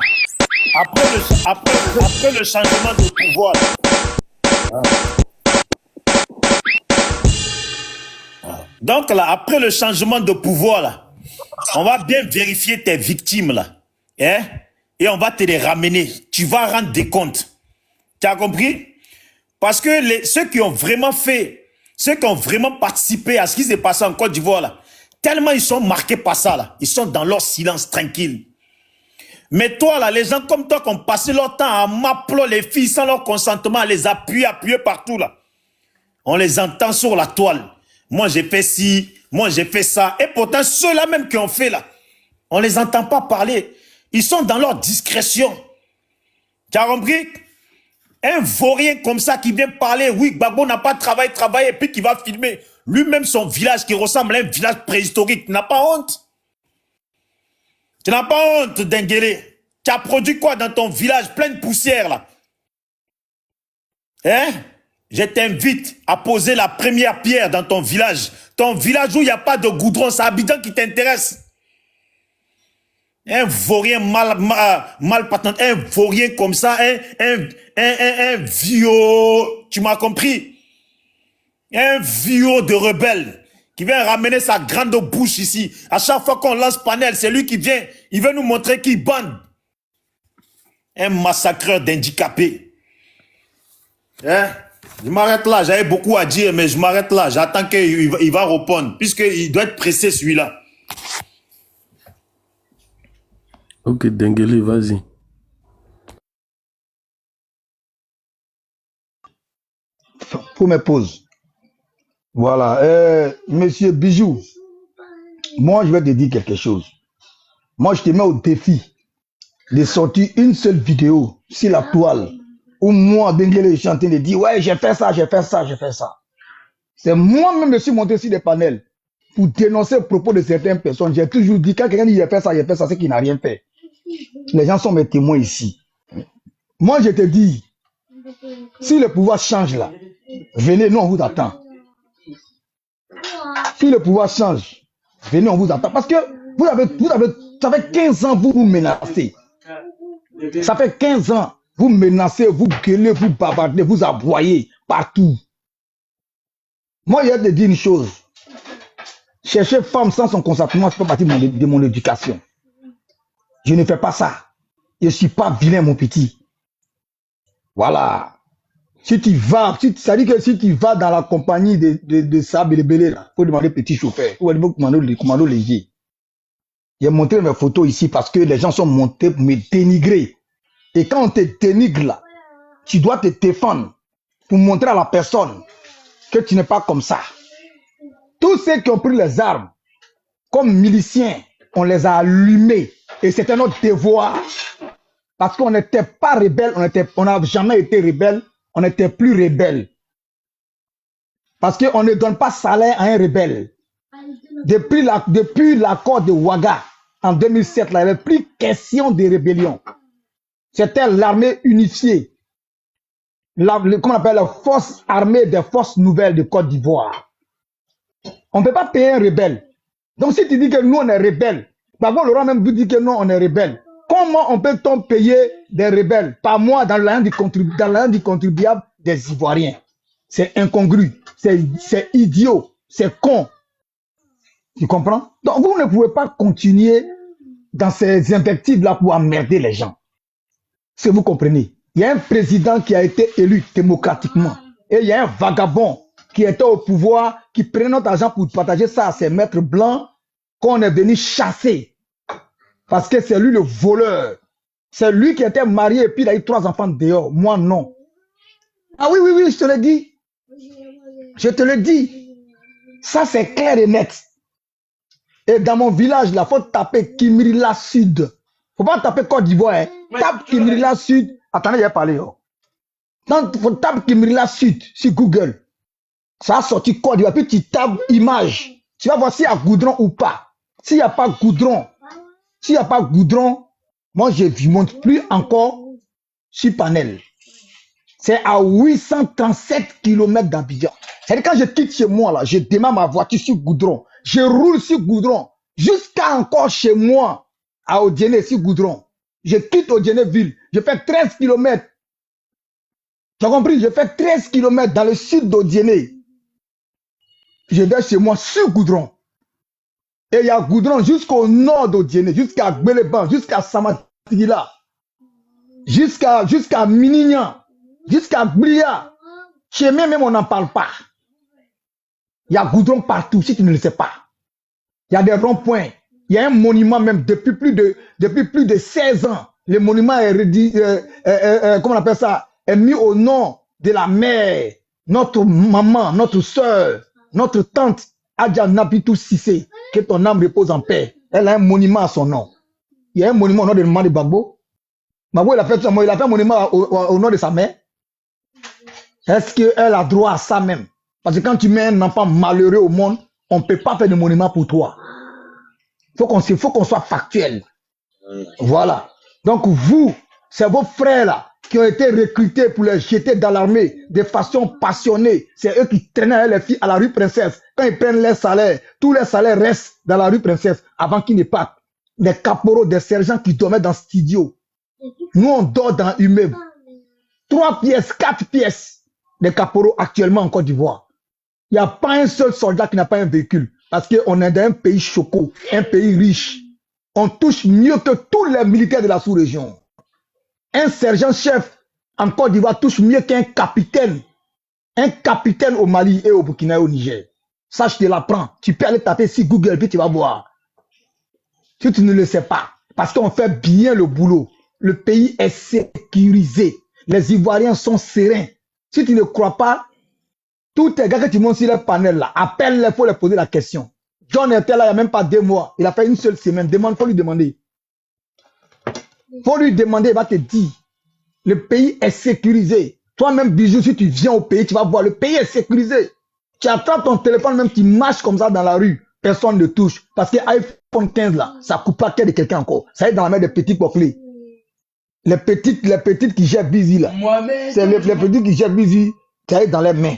après le changement de pouvoir, donc là, après le changement de pouvoir là, on va bien vérifier tes victimes là, hein, et on va te les ramener. Tu vas rendre des comptes. Tu as compris? Parce que ceux qui ont vraiment participé à ce qui s'est passé en Côte d'Ivoire là, tellement ils sont marqués par ça là, ils sont dans leur silence tranquille. Mais toi là, les gens comme toi qui ont passé leur temps à m'appeler les filles sans leur consentement, à les appuyer partout là, on les entend sur la toile. Moi j'ai fait ci, moi j'ai fait ça, et pourtant ceux-là même qui ont fait là, on les entend pas parler. Ils sont dans leur discrétion. Tu as compris? Un vaurien comme ça qui vient parler, oui, Gbagbo n'a pas travaillé, et puis qui va filmer lui-même son village qui ressemble à un village préhistorique. Tu n'as pas honte? Tu n'as pas honte, Denguele? Tu as produit quoi dans ton village plein de poussière là? Hein? Je t'invite à poser la première pierre dans ton village. Ton village où il n'y a pas de goudron, c'est Abidjan qui t'intéresse. Un vaurien mal patent, un vaurien comme ça, un vieux, tu m'as compris? Un vieux de rebelle qui vient ramener sa grande bouche ici. À chaque fois qu'on lance panel, c'est lui qui vient, il veut nous montrer qu'il bande. Un massacreur d'handicapés. Hein? Je m'arrête là, j'avais beaucoup à dire, mais je m'arrête là. J'attends qu'il va répondre, puisqu'il doit être pressé celui-là. Ok, Denguele, vas-y. Pour mes pauses. Voilà. Monsieur Bijou, moi, je vais te dire quelque chose. Moi, je te mets au défi de sortir une seule vidéo sur la toile où moi, Denguele, je suis en train de dire, ouais, j'ai fait ça, j'ai fait ça, j'ai fait ça. C'est moi-même, je suis monté sur des panels pour dénoncer le propos de certaines personnes. J'ai toujours dit, quand quelqu'un dit, j'ai fait ça, c'est qu'il n'a rien fait. Les gens sont mes témoins ici. Moi, je te dis, si le pouvoir change là, venez, nous, on vous attend. Si le pouvoir change, venez, on vous attend. Parce que ça fait 15 ans, vous menacez. Ça fait 15 ans, vous menacez, vous gueulez, vous bavardez, vous aboyez partout. Moi, il y a de dire une chose. Chercher femme sans son consentement, c'est pas partie de mon éducation. Je ne fais pas ça. Je ne suis pas vilain, mon petit. Voilà. Si tu vas, ça dit que si tu vas dans la compagnie de Sab et Belé, il faut demander petit chauffeur. Il faut demander commando léger. J'ai montré mes photos ici parce que les gens sont montés pour me dénigrer. Et quand on te dénigre là, tu dois te défendre pour montrer à la personne que tu n'es pas comme ça. Tous ceux qui ont pris les armes, comme miliciens, on les a allumés. Et c'était notre devoir. Parce qu'on n'était pas rebelles, on n'a jamais été rebelles, on n'était plus rebelles. Parce qu'on ne donne pas salaire à un rebelle. Depuis l'accord de Ouaga, en 2007, là, il n'y avait plus question de rébellion. C'était l'armée unifiée. Comment on appelle la force armée des forces nouvelles de Côte d'Ivoire. On ne peut pas payer un rebelle. Donc si tu dis que nous on est rebelles, d'abord Laurent même vous dit que non on est rebelles. Comment on peut-on payer des rebelles par mois dans l'argent du contribuable des Ivoiriens? C'est incongru, c'est idiot, c'est con. Tu comprends? Donc vous ne pouvez pas continuer dans ces invectives-là pour emmerder les gens. Si vous comprenez. Il y a un président qui a été élu démocratiquement. Et il y a un vagabond qui était au pouvoir, qui prenait notre argent pour partager ça à ses maîtres blancs, qu'on est venu chasser. Parce que c'est lui le voleur. C'est lui qui était marié et puis il a eu 3 enfants dehors. Moi, non. Ah oui, oui, oui, je te le dis. Je te le dis. Ça, c'est clair et net. Et dans mon village, là, il faut taper Kimrila Sud. Il ne faut pas taper Côte d'Ivoire. Hein. Tape Kimrila Sud. Attendez, j'ai parlé. Oh. Donc, il faut taper Kimrila Sud sur Google. Ça a sorti Côte d'Ivoire. Puis tu tapes image. Tu vas voir s'il y a goudron ou pas. S'il n'y a pas goudron, moi, je ne monte plus encore sur Panel. C'est à 837 km d'Abidjan. C'est-à-dire quand je quitte chez moi, là, je démarre ma voiture sur goudron. Je roule sur goudron. Jusqu'à encore chez moi, à Odiéné, sur goudron. Je quitte Odiéné-Ville. Je fais 13 km. Tu as compris? Je fais 13 km dans le sud d'Odiéné. Je vais chez moi sur goudron. Et il y a goudron jusqu'au nord d'Odiéné, jusqu'à Gbeleban, jusqu'à Samatigila, jusqu'à Minignan, jusqu'à Bria. Chez moi même, on n'en parle pas. Il y a goudron partout, si tu ne le sais pas. Il y a des ronds-points. Il y a un monument même depuis plus de 16 ans. Le monument est comment on appelle ça? Est mis au nom de la mère, notre maman, notre soeur, notre tante, Adja Nabitou Sissé, que ton âme repose en paix. Elle a un monument à son nom. Il y a un monument au nom de Mani Bagbo. Bagbo, il a fait un monument au nom de sa mère. Est-ce qu'elle a droit à ça même? Parce que quand tu mets un enfant malheureux au monde, on ne peut pas faire de monument pour toi. Il faut qu'on soit factuel. Voilà. Donc vous, c'est vos frères là qui ont été recrutés pour les jeter dans l'armée de façon passionnée. C'est eux qui traînaient les filles à la rue Princesse. Quand ils prennent les salaires, tous les salaires restent dans la rue Princesse avant qu'ils ne partent. Des caporaux, des sergents qui dormaient dans le studio. Nous, on dort dans immeuble. 3 pièces, 4 pièces. Des caporaux actuellement en Côte d'Ivoire. Il n'y a pas un seul soldat qui n'a pas un véhicule. Parce qu'on est dans un pays choco, un pays riche. On touche mieux que tous les militaires de la sous-région. Un sergent-chef en Côte d'Ivoire touche mieux qu'un capitaine. Un capitaine au Mali et au Burkina et au Niger. Ça, je te l'apprends. Tu peux aller taper sur Google, puis tu vas voir. Si tu ne le sais pas. Parce qu'on fait bien le boulot. Le pays est sécurisé. Les Ivoiriens sont sereins. Si tu ne crois pas, tous les gars que tu montes sur le panel là, appelle-les, il faut leur poser la question. John était là il n'y a même pas 2 mois. Il a fait une seule semaine. Faut lui demander. Faut lui demander, il va te dire. Le pays est sécurisé. Toi-même, Bijou, si tu viens au pays, tu vas voir, le pays est sécurisé. Tu attrapes ton téléphone, même tu marches comme ça dans la rue. Personne ne touche. Parce que iPhone 15 là, ça coupe pas tête de quelqu'un encore. Ça est dans la main des petits poflés. Les petites qui jettent busy là. C'est les petites qui jettent busy, ça est dans les mains.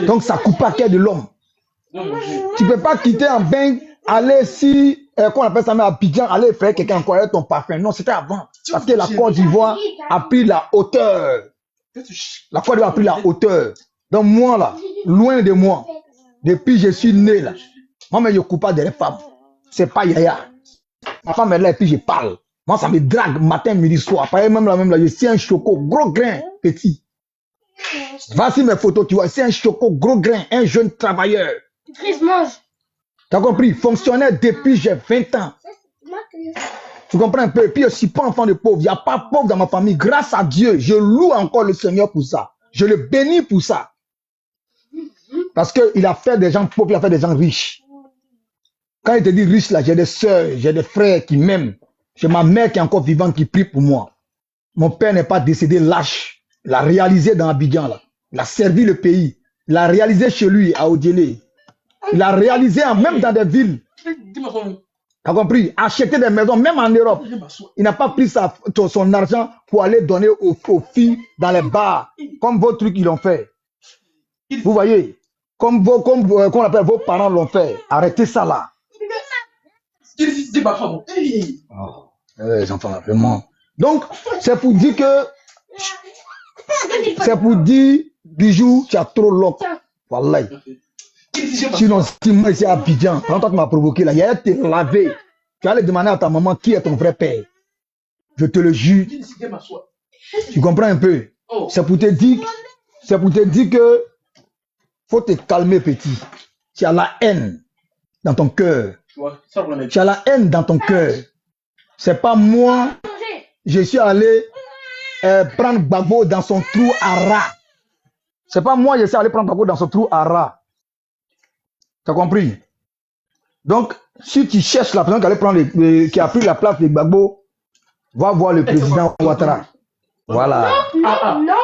Donc ça coupe pas tête de l'homme. Tu peux pas quitter un bain, aller si, qu'on appelle ça, mais à Abidjan, aller faire quelqu'un encore avec ton parfum. Non, c'était avant. Parce que la Côte d'Ivoire a pris la hauteur. La Côte d'Ivoire a pris la hauteur. Donc moi là, loin de moi, depuis que je suis né là, moi mais je ne coupe pas des femmes. C'est pas Yaya. Ma femme est là et puis je parle. Moi ça me drague matin, midi, soir. Pareil même là, je suis un choco, gros grain, petit. Voici mes photos, tu vois, c'est un choco, gros grain, un jeune travailleur. Tu as compris? Fonctionnaire depuis j'ai 20 ans. Tu comprends un peu? Et puis je ne suis pas enfant de pauvre. Il n'y a pas pauvre dans ma famille. Grâce à Dieu, je loue encore le Seigneur pour ça. Je le bénis pour ça. Parce qu'il a fait des gens pauvres, il a fait des gens riches. Quand il te dit riche, là, j'ai des soeurs, j'ai des frères qui m'aiment. J'ai ma mère qui est encore vivante, qui prie pour moi. Mon père n'est pas décédé lâche. Il a réalisé dans Abidjan, là. Il a servi le pays. Il a réalisé chez lui, à Odiéné. Il a réalisé même dans des villes. Tu as compris? Acheter des maisons, même en Europe. Il n'a pas pris son argent pour aller donner aux filles dans les bars, comme vos trucs, ils l'ont fait. Vous voyez? Comme vos parents l'ont fait. Arrêtez ça là. Oh, les enfants là, vraiment. Donc, c'est pour dire que. C'est pour dire, Bijou, tu as trop l'oc. Wallah. Sinon, si moi ici à Abidjan, quand toi tu m'as provoqué là, il y a te laver. Tu vas aller demander à ta maman qui est ton vrai père. Je te le jure. Tu comprends un peu? C'est pour te dire que faut te calmer, petit. Tu as la haine dans ton cœur. Tu as la haine dans ton cœur. C'est pas moi. Je suis allé prendre Gbagbo dans son trou à rat. C'est pas moi, je suis allé prendre Gbagbo dans son trou à rat. Tu as compris? Donc, si tu cherches la personne qui a pris la place de Gbagbo, va voir le président Ouattara. Voilà.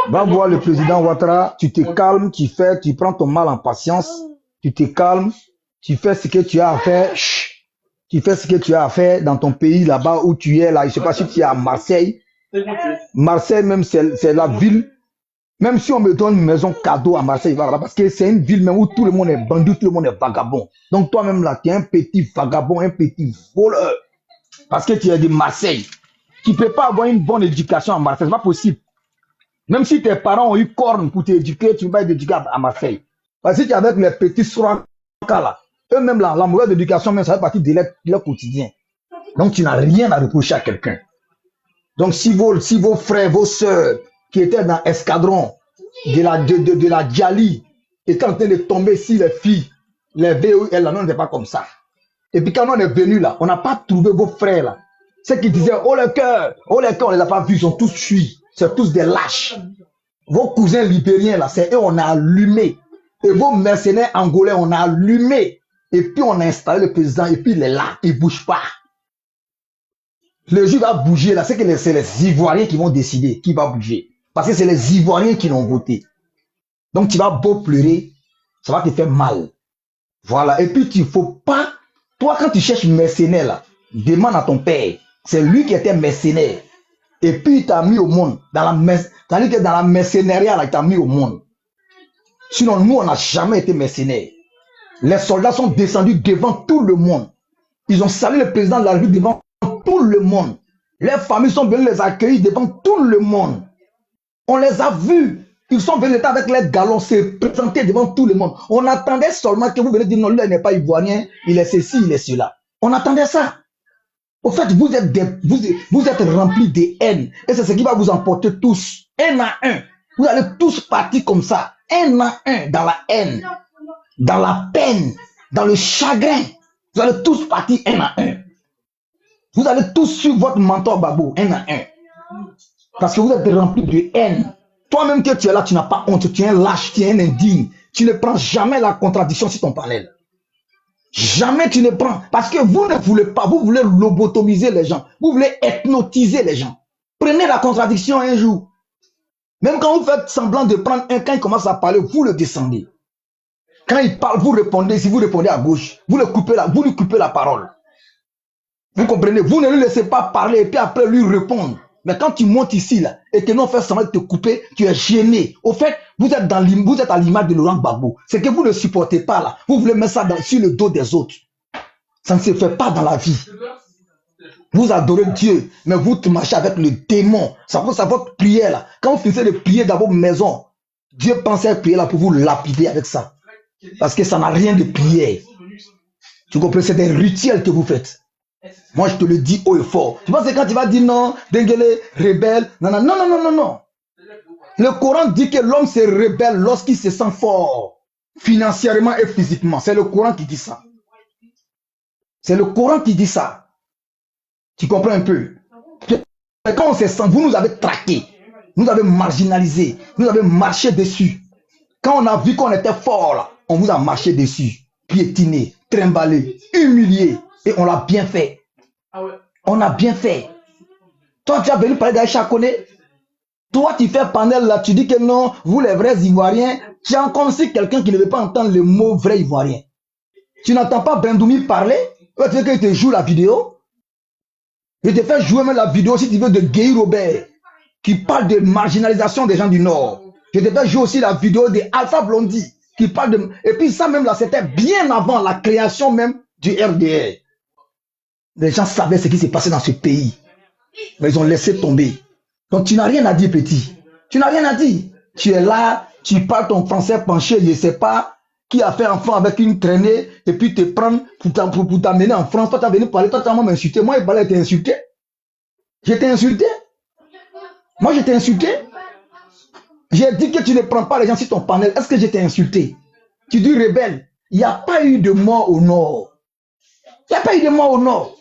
Va voir le président Ouattara, tu te calmes, tu prends ton mal en patience, tu te calmes, tu fais ce que tu as à faire. Tu fais ce que tu as à faire dans ton pays là-bas où tu es là. Je ne sais pas si tu es à Marseille. Marseille, même, c'est la ville. Même si on me donne une maison cadeau à Marseille, voilà, parce que c'est une ville même où tout le monde est bandit, tout le monde est vagabond. Donc toi-même là, tu es un petit vagabond, un petit voleur. Parce que tu es de Marseille. Tu ne peux pas avoir une bonne éducation à Marseille, c'est pas possible. Même si tes parents ont eu corne pour t'éduquer, tu ne peux pas être éduqué à Marseille. Parce que tu es avec les petits soins là. Eux-mêmes là, la mauvaise éducation, même ça fait partie de leur quotidien. Donc tu n'as rien à reprocher à quelqu'un. Donc si vos frères, vos soeurs, qui étaient dans l'escadron de la Djali, étaient en train de tomber sur les filles, les VOL, là, non, on n'était pas comme ça. Et puis quand on est venu là, on n'a pas trouvé vos frères là. Ceux qui disaient, oh le cœur, on ne les a pas vus, ils sont tous fuis. C'est tous des lâches. Vos cousins libériens là, c'est eux, on a allumé. Et vos mercenaires angolais, on a allumé. Et puis on a installé le président, et puis il est là, il ne bouge pas. Le jour va bouger là, c'est les Ivoiriens qui vont décider qui va bouger. Parce que c'est les Ivoiriens qui l'ont voté. Donc tu vas beau pleurer, ça va te faire mal. Voilà. Et puis tu ne faut pas, toi quand tu cherches mercenaire là, demande à ton père. C'est lui qui était mercenaire. Et puis il t'a mis au monde. C'est-à-dire que dans la mercenariat là, il t'a mis au monde. Sinon nous on n'a jamais été mercenaires. Les soldats sont descendus devant tout le monde. Ils ont salué le président de la République devant tout le monde. Les familles sont venues les accueillir devant tout le monde. On les a vus. Ils sont venus avec les galons se présenter devant tout le monde. On attendait seulement que vous venez dire non, lui n'est pas ivoirien, il est ceci, il est cela. On attendait ça. Au fait, vous êtes remplis de haine. Et c'est ce qui va vous emporter tous, un à un. Vous allez tous partir comme ça, un à un, dans la haine, dans la peine, dans le chagrin. Vous allez tous partir un à un. Vous allez tous suivre votre mentor Babou, un à un. Parce que vous êtes remplis de haine. Toi-même que tu es là, tu n'as pas honte, tu es un lâche, tu es un indigne. Tu ne prends jamais la contradiction sur ton panel. Jamais tu ne prends. Parce que vous ne voulez pas, vous voulez lobotomiser les gens. Vous voulez hypnotiser les gens. Prenez la contradiction un jour. Même quand vous faites semblant de prendre un, quand il commence à parler, vous le descendez. Quand il parle, vous répondez. Si vous répondez à gauche, vous lui coupez la parole. Vous comprenez? Vous ne lui laissez pas parler et puis après lui répondre. Mais quand tu montes ici là, et que nous on fait semblant de te couper, tu es gêné. Au fait, vous êtes à l'image de Laurent Gbagbo. C'est que vous ne supportez pas là. Vous voulez mettre ça sur le dos des autres. Ça ne se fait pas dans la vie. Vous adorez Dieu, mais vous marchez avec le démon. Ça vaut votre prière là. Quand vous finissez de prier dans votre maison, Dieu pensait à prier là pour vous lapider avec ça. Parce que ça n'a rien de prière. Tu comprends? C'est des rituels que vous faites. Moi, je te le dis haut et fort. Tu penses que quand tu vas dire non, Dengele, rebelle, non. Le Coran dit que l'homme se rebelle lorsqu'il se sent fort, financièrement et physiquement. C'est le Coran qui dit ça. C'est le Coran qui dit ça. Tu comprends un peu? Quand on se sent, vous nous avez traqués, nous avez marginalisés, nous avez marché dessus. Quand on a vu qu'on était fort, là, on vous a marché dessus, piétiné, trimballé, humilié. Et on l'a bien fait. On a bien fait. Toi, tu as venu parler d'Aïcha Koné. Toi, tu fais panel là, tu dis que non, vous les vrais Ivoiriens, tu es comme si quelqu'un qui ne veut pas entendre le mot vrai Ivoirien. Tu n'entends pas Bendoumi parler. Tu veux qu'il te joue la vidéo. Je te fais jouer même la vidéo, si tu veux, de Guy Robert, qui parle de marginalisation des gens du Nord. Je te fais jouer aussi la vidéo de Alpha Blondy, qui parle de... Et puis ça même là, c'était bien avant la création même du RDR. Les gens savaient ce qui s'est passé dans ce pays. Mais ils ont laissé tomber. Donc tu n'as rien à dire, petit. Tu n'as rien à dire. Tu es là, tu parles ton français penché, je ne sais pas qui a fait enfant avec une traînée, et puis te prendre pour t'amener en France. Toi, tu as venu parler, toi, tu as m'insulté. Moi, il parlait, t'es insulté. Je t'ai insulté. Moi, je t'ai insulté. J'ai dit que tu ne prends pas les gens sur ton panel. Est-ce que je t'ai insulté? Tu dis rebelle. Il n'y a pas eu de mort au nord. Il n'y a pas eu de mort au nord.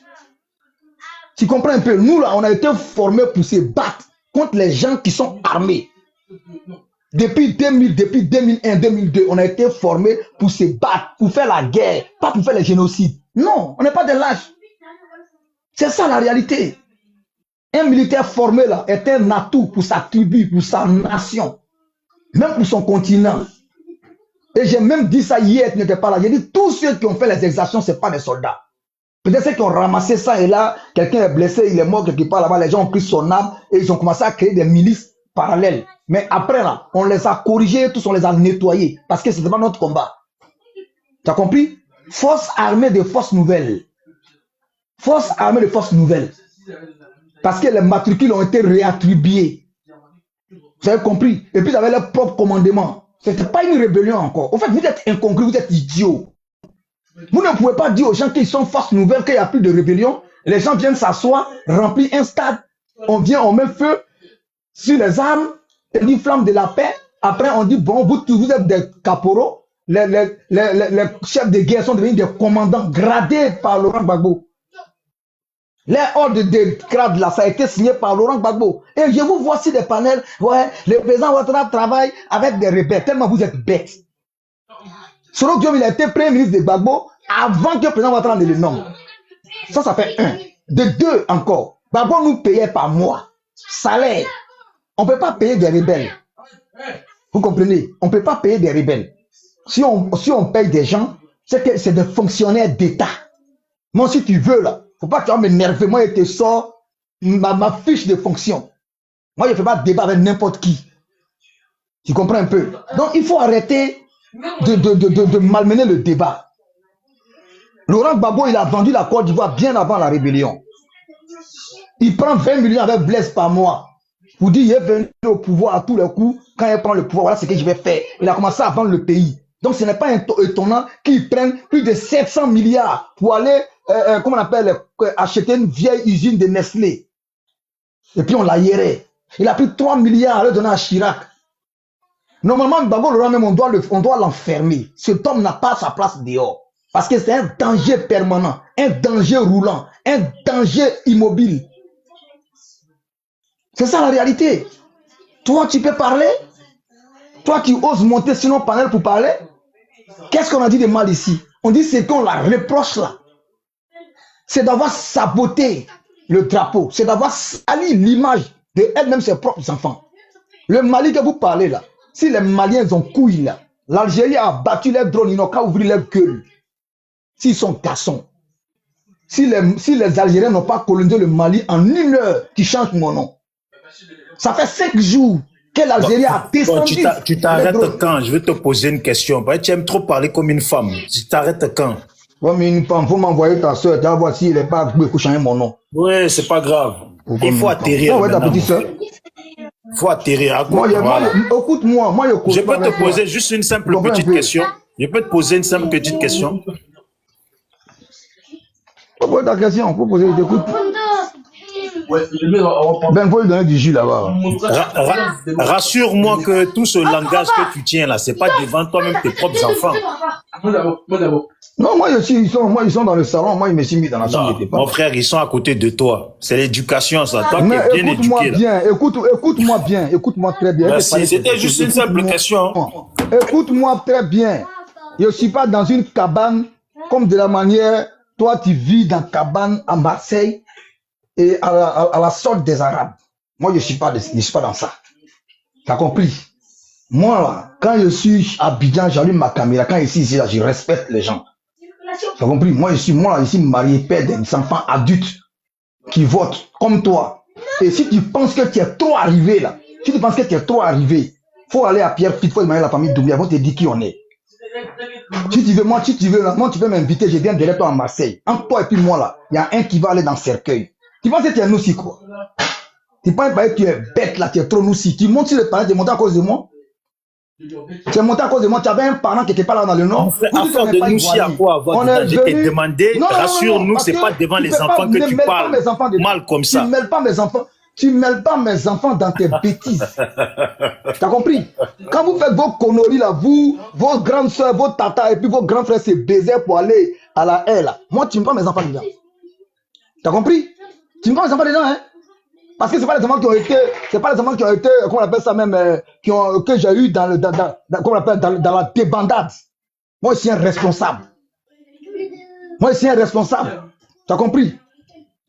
Tu comprends un peu? Nous, là, on a été formés pour se battre contre les gens qui sont armés. Depuis 2000, depuis 2001, 2002, on a été formés pour se battre, pour faire la guerre, pas pour faire les génocides. Non, on n'est pas des lâches. C'est ça la réalité. Un militaire formé là est un atout pour sa tribu, pour sa nation, même pour son continent. Et j'ai même dit ça hier, tu n'étais pas là. J'ai dit tous ceux qui ont fait les exactions, ce n'est pas des soldats. Peut-être ceux qui ont ramassé ça et là, quelqu'un est blessé, il est mort quelque part là-bas, les gens ont pris son âme et ils ont commencé à créer des milices parallèles. Mais après là, on les a corrigés, tous on les a nettoyés parce que ce n'était pas notre combat. Tu as compris? Force armée de forces nouvelles. Force armée de forces nouvelles. Parce que les matricules ont été réattribués. Vous avez compris? Et puis ils avaient leur propre commandement. Ce n'était pas une rébellion encore. En fait, vous êtes incongru, vous êtes idiots. Vous ne pouvez pas dire aux gens qu'ils sont forces nouvelles, qu'il n'y a plus de rébellion. Les gens viennent s'asseoir, remplir un stade. On vient, on met feu sur les armes, et dit flamme de la paix. Après, on dit, bon, vous êtes des caporaux. Les chefs de guerre sont devenus des commandants gradés par Laurent Gbagbo. Les ordres de grade là, ça a été signé par Laurent Gbagbo. Et je vous vois sur des panels, ouais, le président Ouattara travaille avec des rebelles, tellement vous êtes bêtes. Soro Diom, il a été premier ministre de Gbagbo avant que le président Ouattara ne le nomme. Ça fait un. De deux encore, Gbagbo nous payait par mois. Salaire. On ne peut pas payer des rebelles. Vous comprenez? On ne peut pas payer des rebelles. Si on paye des gens, c'est que c'est des fonctionnaires d'État. Moi, si tu veux, là, faut pas que tu vas m'énerver. Moi, je te sors ma fiche de fonction. Moi, je ne fais pas de débat avec n'importe qui. Tu comprends un peu? Donc, il faut arrêter de malmener le débat. Laurent Gbagbo, il a vendu la Côte d'Ivoire bien avant la rébellion. Il prend 20 millions avec Blaise par mois. Pour dire, il est venu au pouvoir à tous les coups. Quand il prend le pouvoir, voilà ce que je vais faire. Il a commencé à vendre le pays. Donc, ce n'est pas étonnant qu'ils prennent plus de 700 milliards pour aller, comment on appelle, acheter une vieille usine de Nestlé. Et puis, on l'a hieré. Il a pris 3 milliards à le donner à Chirac. Normalement, Gbagbo, Laurent même, on doit l'enfermer. Cet homme n'a pas sa place dehors. Parce que c'est un danger permanent, un danger roulant, un danger immobile. C'est ça la réalité. Toi, tu peux parler? Toi qui oses monter sur nos panels pour parler? Qu'est-ce qu'on a dit de mal ici? On dit c'est qu'on la reproche là. C'est d'avoir saboté le drapeau. C'est d'avoir sali l'image de elle-même, ses propres enfants. Le Mali que vous parlez là, si les Maliens ont couilles là, l'Algérie a battu les drones, ils n'ont qu'à ouvrir leur gueule. S'ils sont garçons. Si les Algériens n'ont pas colonisé le Mali en 1 heure, qui change mon nom. Ça fait 5 jours que l'Algérie a descendu. Tu t'arrêtes quand? Je vais te poser une question. Tu aimes trop parler comme une femme. Tu t'arrêtes quand? Ouais, mais une femme, faut m'envoyer ta soeur. Tu vas voir s'il n'est pas beaucoup changer mon nom. Ouais, c'est pas grave. Il faut atterrir. Ouais, ta petite soeur. Il faut atterrir. Écoute-moi, je peux te poser juste une simple petite question. Je peux te poser une simple petite question. Faut poser ta question, faut poser, j'écoute. Ben, faut lui donner du jus là-bas. Rassure-moi que tout ce langage que tu tiens là, c'est pas devant toi-même tes propres enfants. Non, moi ils sont dans le salon, moi ils me sont mis dans la chambre. Mon frère, ils sont à côté de toi. C'est l'éducation, ça. Toi qui es bien éduqué là. Écoute-moi bien, écoute-moi très bien. Merci, c'était juste une simple question. Écoute-moi très bien. Je ne suis pas dans une cabane comme de la manière, toi tu vis dans une cabane à Marseille et à la sorte des Arabes. Moi je ne suis pas dans ça. Tu as compris? Moi là, quand je suis à Abidjan, j'allume ma caméra. Quand je suis ici, là, je respecte les gens. Tu as compris? Moi je suis marié, père des enfants adultes qui votent comme toi. Et si tu penses que tu es trop arrivé là, il faut aller à Pierre-Fit, il faut demander à la famille Doumbia, ils vont te dire qui on est. Si tu veux, moi tu peux m'inviter, je viens derrière toi à Marseille. Entre toi et puis moi là, il y a un qui va aller dans le cercueil. Tu penses que tu es nous aussi quoi? Tu penses que tu es bête là, tu es trop nous aussi. Tu montes sur le palais, tu es monté à cause de moi? C'est monté à cause de moi. Tu avais un parent qui était pas là dans le Nord. Affaire de nous chier à quoi avoir dedans. Je t'ai demandé, rassure-nous, c'est pas devant les enfants que tu parles mal comme ça. Tu ne mêles pas mes enfants. Tu mêles pas mes enfants dans tes bêtises. T'as compris? Quand vous faites vos conneries là, vous, vos grandes soeurs, vos tatas et puis vos grands frères se baisaient pour aller à la haie là. Moi, tu ne mets pas mes enfants dedans. T'as compris? Tu ne mets pas mes enfants dedans, hein? Parce que c'est pas les enfants qui ont été, comment on appelle ça même, que j'ai eu dans la débandade. Moi, je suis un responsable. Tu as compris?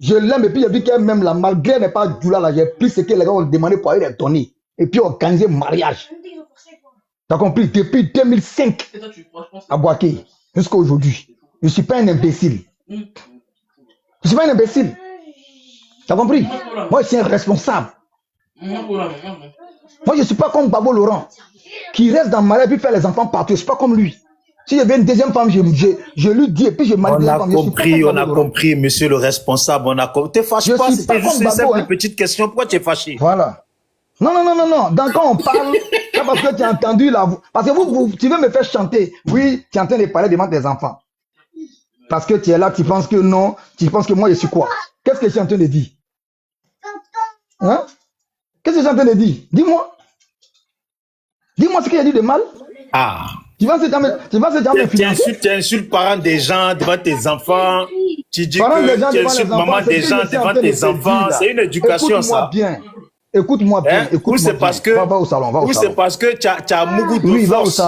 Je l'aime et puis j'ai vu qu'elle même là, malgré n'est pas du là, j'ai pris ce que les gars ont demandé pour aller les donner. Et puis organiser mariage. Tu as compris? Depuis 2005 à Boaké jusqu'à aujourd'hui. Je ne suis pas un imbécile. Tu as compris? Moi, je suis un responsable. Moi, je ne suis pas comme Babo Laurent, qui reste dans le mariage et puis fait les enfants partout. Je ne suis pas comme lui. Si j'avais une deuxième femme, je lui dis et puis je marie. On a compris, monsieur le responsable. On a compris. T'es fâché pas, c'était juste une simple petite question. Pourquoi tu es fâché? Voilà. Non. Donc quand on parle, c'est parce que tu as entendu la voix. Parce que tu veux me faire chanter. Oui, tu es en train de parler devant tes enfants. Parce que tu es là, tu penses que non, tu penses que moi je suis quoi? Qu'est-ce que je suis en train de dire? Hein? Qu'est-ce que je suis en train de dire? Dis-moi. Dis-moi ce qu'il y a dit de mal. Ah. Tu vas se tu insultes parents des gens devant tes enfants. Tu dis que tu insultes maman des gens devant tes enfants. C'est une éducation, ça. Écoute-moi bien. Ou c'est parce que tu as beaucoup de force.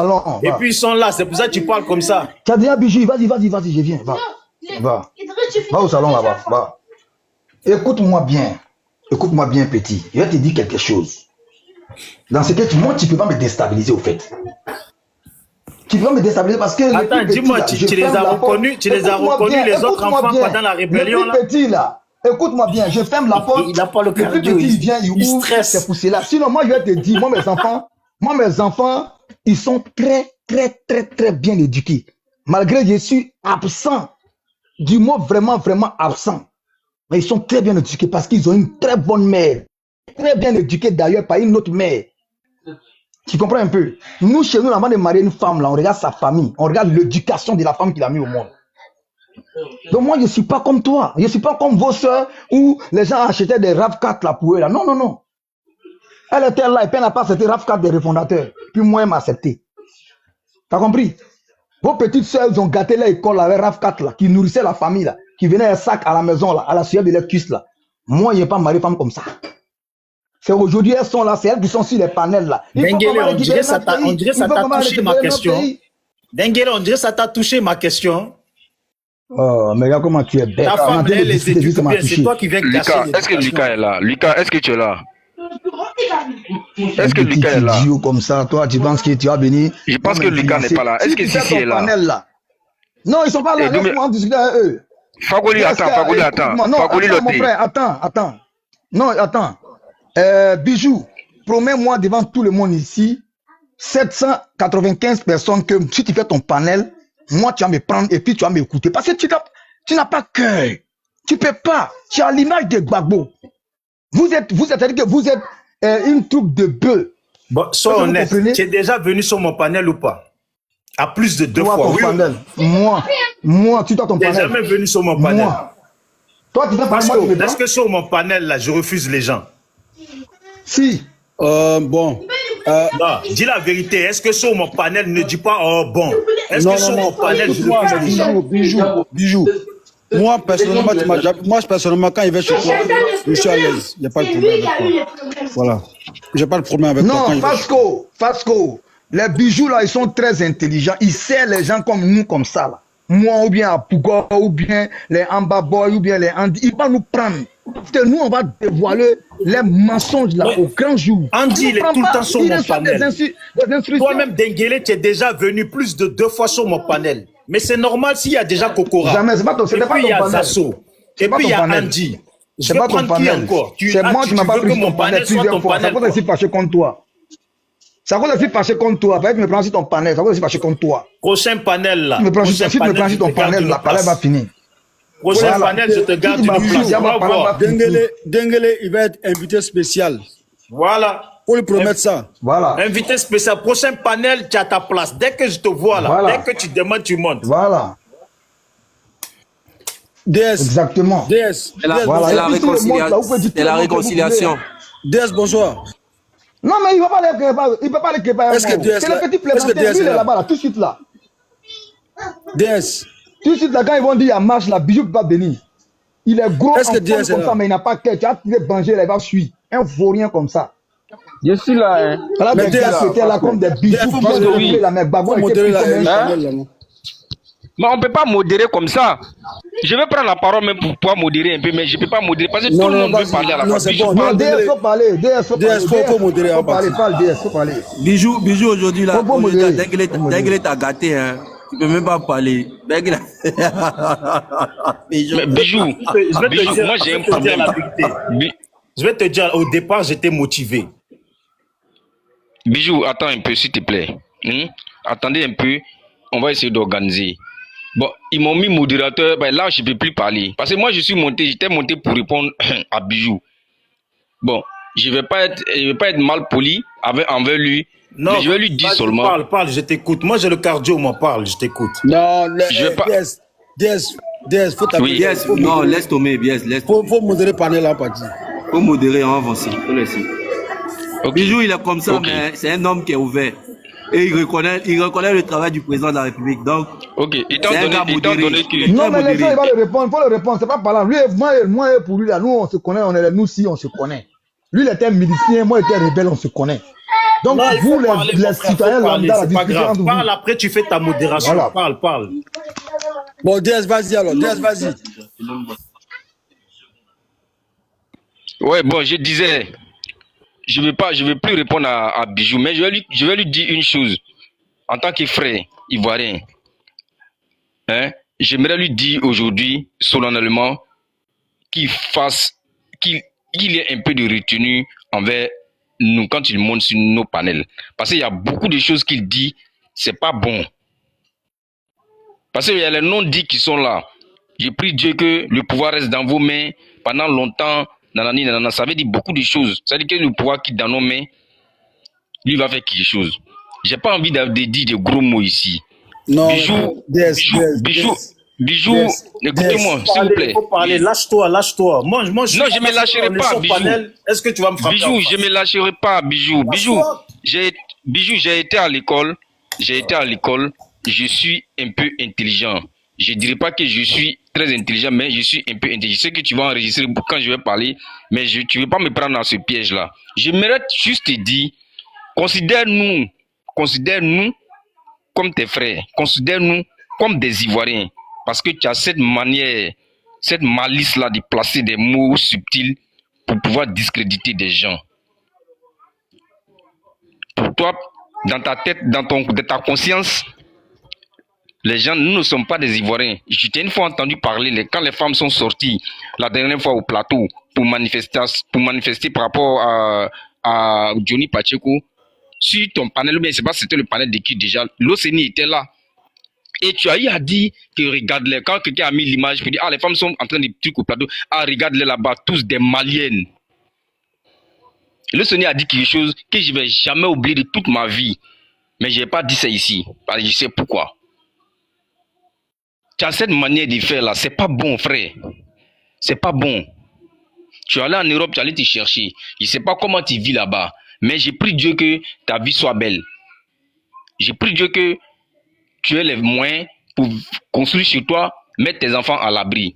Et puis ils sont là, c'est pour ça que tu parles comme ça. Tu as déjà Bijou, vas-y, je viens. Va au salon là-bas. Va. Écoute-moi bien, petit. Je vais te dire quelque chose. Dans ce que moi, tu ne peux pas me déstabiliser au fait. Tu peux me déstabiliser parce que... Attends, dis-moi, tu les as reconnus, les autres enfants pendant la rébellion là? Petit là, écoute-moi bien, je ferme la porte. Il n'a pas le cardio, il vient, il stresse. C'est poussé là. Sinon, moi, je vais te dire, moi, mes enfants, ils sont très bien éduqués. Malgré que je suis absent, du mot vraiment absent. Mais ils sont très bien éduqués parce qu'ils ont une très bonne mère. Très bien éduqués d'ailleurs par une autre mère. Tu comprends un peu? Nous, chez nous, avant de marier une femme, là, on regarde sa famille. On regarde l'éducation de la femme qu'il a mis au monde. Donc moi, je ne suis pas comme toi. Je ne suis pas comme vos soeurs où les gens achetaient des RAV4 là pour eux. Là. Non. Elle était là et puis elle n'a pas accepté RAV4 des refondateurs. Puis moi, elle m'a accepté. Tu as compris? Vos petites soeurs, ils ont gâté l'école avec RAV4 là, qui nourrissait la famille là, qui venait un sac à la maison là, à la sueur de leur cuisse là. Moi, je n'ai pas marié femme comme ça. C'est aujourd'hui, elles sont là, c'est elles qui sont sur les panels là. Denguele, on dirait ça t'a touché ma question. Denguele, on dirait ça t'a touché ma question. Oh, mais regarde comment tu es bête. Ta femme, elle les éduque bien, c'est toi qui viens Lucas, cacher. est-ce que Lucas est là? Lucas, est-ce que tu es là? Est-ce que Lucas est là? Comme ça, toi, tu penses que tu vas venir. Je pense que Lucas n'est pas là. Est-ce que Sissi est là? Non, ils sont pas là. Laisse-moi en discuter avec eux. Fagoli, attends. Fagoli, mon frère, attends. Non, attends. Bijou, promets-moi devant tout le monde ici, 795 personnes que si tu fais ton panel, moi tu vas me prendre et puis tu vas m'écouter. Parce que tu n'as pas cœur. Tu peux pas. Tu as l'image de Gbagbo. Vous êtes une troupe de bœufs. Bon, sois honnête, tu es déjà venu sur mon panel ou pas? À plus de 2 fois. Oui. Panel. Moi, tu dois ton panel. Tu n'es jamais venu sur mon panel. Toi, tu fais pas moi. Est-ce que sur mon panel, là, je refuse les gens? Si. Bon. Non, dis la vérité. Est-ce que sur mon panel, ne dis pas oh bon? Est-ce que sur mon panel, je refuse les gens? Bijou. Moi, personnellement, quand il va chez toi, je suis à l'aise. Il n'y a pas de problème avec toi. Voilà. Je n'ai pas de problème avec toi. Non, Fasco. Les bijoux, là, ils sont très intelligents. Ils servent les gens comme nous, comme ça, là. Moi, ou bien à Pouga, ou bien les Amba Boy, ou bien les Andy. Ils vont nous prendre. Parce que nous, on va dévoiler les mensonges, là, au grand jour. Andy, il est tout le temps sur mon panel. Toi-même, Denguele, tu es déjà venu plus de 2 fois sur mon panel. Mais c'est normal s'il y a déjà Kokora. Jamais, c'est pas ton panel. Et puis il y a Zasso. Et puis il y a Andy. C'est pas ton panel. C'est moi qui m'as pas pris ton panel plusieurs fois. Ça cause aussi fâché contre toi. Ça cause aussi fâché contre toi. Après, tu me prends sur ton panel. Ça cause aussi fâché contre toi. Prochain panel là. Si tu me prends sur ton panel, la panel va finir. Prochain panel, je te garde une place. Denguele, il va être invité spécial. Voilà. Faut lui promettre ça. Voilà. Invité spécial. Prochain panel, tu as ta place. Dès que je te vois là, Voilà. dès que tu demandes, tu montes. Voilà. DS. Exactement. DS. C'est la réconciliation. DS, bonsoir. Non, mais il ne va pas aller il peut pas aller Kéba. Est-ce que DS C'est le petit plaisantin, lui, il est là-bas, là, tout de suite là. DS. Tout de suite là, quand ils vont dire il y a marche, là, Bijou ne peut pas venir. Il est gros Est-ce que en forme DS est comme là? ça, mais il n'a pas cœur. Tu as tiré Banger, là, il va suivre. Un vaurien comme ça. Je suis là, hein. Voilà, Mais des gars qui étaient là comme des bijoux. Faut modérer. La mec, Babou Faut était modérer pris comme un la Mais on ne peut pas modérer comme ça. Je vais prendre la parole même pour pouvoir modérer un peu, mais je ne peux pas modérer parce que tout le monde veut parler à la fois. c'est bon. Non, DS, faut parler. DS, faut parler. faut modérer. Faut parler, parle DS, faut parler. Bijou aujourd'hui là, Faut modérer. dès qu'il est à gâter, hein, tu peux même pas parler. Bijou. Mais Bijou, moi j'ai un problème. Je vais te dire, au départ, j'étais motivé. Bijou, attends un peu, s'il te plaît. Attendez un peu, on va essayer d'organiser. Bon, ils m'ont mis modérateur, ben là, je ne peux plus parler. Parce que moi, j'étais monté pour répondre à Bijou. Bon, je ne vais pas être mal poli envers lui. Non, mais je vais lui dire seulement. Parle, je t'écoute. Moi, j'ai le cardio, moi, parle, je t'écoute. Non, je vais pas. DS, faut t'appeler. DS, non, laisse tomber, DS, laisse tomber. Faut modérer panel là, parti. Faut modérer, on va avancer. Faut laisser. Okay. Bijou, il est comme ça, mais c'est un homme qui est ouvert. Et il reconnaît le travail du président de la République. Donc, ok, étant donné que. Non, mais les gens, il va le répondre. Il faut le répondre. C'est pas parlant. Lui, moi, pour lui, là, nous, on se connaît. Nous aussi, on se connaît. Lui, il était milicien. Moi, j'étais rebelle. On se connaît. Donc, non, vous, les citoyens lambda, c'est pas grave. Parle après, tu fais ta modération. Voilà. Parle. Bon, DS, vas-y alors. DS, vas-y. Ouais, bon, je disais. Je ne vais plus répondre à Bijou, mais je vais lui dire une chose. En tant que frère ivoirien, hein, j'aimerais lui dire aujourd'hui, solennellement, qu'il y ait un peu de retenue envers nous quand il monte sur nos panels. Parce qu'il y a beaucoup de choses qu'il dit, c'est pas bon. Parce qu'il y a les non-dits qui sont là. J'ai prie Dieu que le pouvoir reste dans vos mains pendant longtemps. Nanani, nanana, ça veut dire beaucoup de choses. Ça veut dire que le pouvoir qui est dans nos mains, lui va faire quelque chose. J'ai pas envie de dire de gros mots ici. Non, Bijou, écoutez-moi, s'il vous plaît. Il faut parler, lâche-toi. Moi, non, je ne me lâcherai pas, Bijou. Est-ce que tu vas me frapper? Bijou, je ne me lâcherai pas, Bijou. Bijou, j'ai été à l'école. Je suis un peu intelligent. Je ne dirais pas que je suis très intelligent, mais je suis un peu intelligent. Je sais que tu vas enregistrer quand je vais parler, mais tu ne veux pas me prendre dans ce piège-là. J'aimerais juste te dire, considère-nous comme tes frères. Considère-nous comme des Ivoiriens. Parce que tu as cette manière, cette malice-là de placer des mots subtils pour pouvoir discréditer des gens. Pour toi, dans ta tête, dans ta conscience, les gens, nous ne sommes pas des Ivoiriens. Je t'ai une fois entendu parler, quand les femmes sont sorties, la dernière fois au plateau, pour manifester par rapport à Johnny Pacheco, sur ton panel, mais je ne sais pas si c'était le panel de qui déjà, l'OCNI était là. Et tu as eu à dire que regarde-les, quand quelqu'un a mis l'image, pour dire, les femmes sont en train de trucs au plateau, regarde-les là-bas, tous des Maliennes. L'OCNI a dit quelque chose que je ne vais jamais oublier de toute ma vie. Mais je n'ai pas dit ça ici, parce que je sais pourquoi. Tu as cette manière de faire là, c'est pas bon, frère. C'est pas bon. Tu es allé en Europe, tu es allé te chercher. Je ne sais pas comment tu vis là-bas, mais j'ai prié Dieu que ta vie soit belle. J'ai prié Dieu que tu aies les moyens pour construire chez toi, mettre tes enfants à l'abri.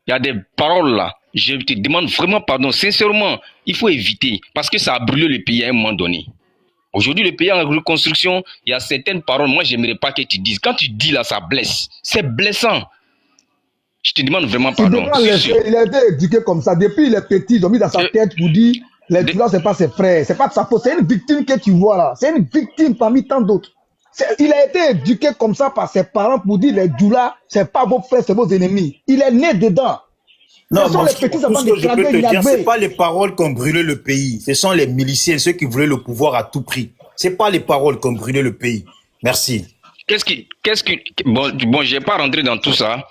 Il y a des paroles là, je te demande vraiment pardon. Sincèrement, il faut éviter, parce que ça a brûlé le pays à un moment donné. Aujourd'hui, le pays est en reconstruction, il y a certaines paroles, moi, je n'aimerais pas que tu dises. Quand tu dis là, ça blesse. C'est blessant. Je te demande vraiment pardon. Il a été éduqué comme ça. Depuis il est petit, ils ont mis dans sa tête pour dire les Djoula, ce n'est pas ses frères. Ce n'est pas de sa faute. C'est une victime que tu vois là. C'est une victime parmi tant d'autres. Il a été éduqué comme ça par ses parents pour dire les Djoula, ce n'est pas vos frères, c'est vos ennemis. Il est né dedans. Non, ce que je peux te dire, ce n'est pas les paroles qui ont brûlé le pays. Ce sont les miliciens, ceux qui voulaient le pouvoir à tout prix. Ce n'est pas les paroles qui ont brûlé le pays. Merci. Bon, je ne vais pas rentrer dans tout ça.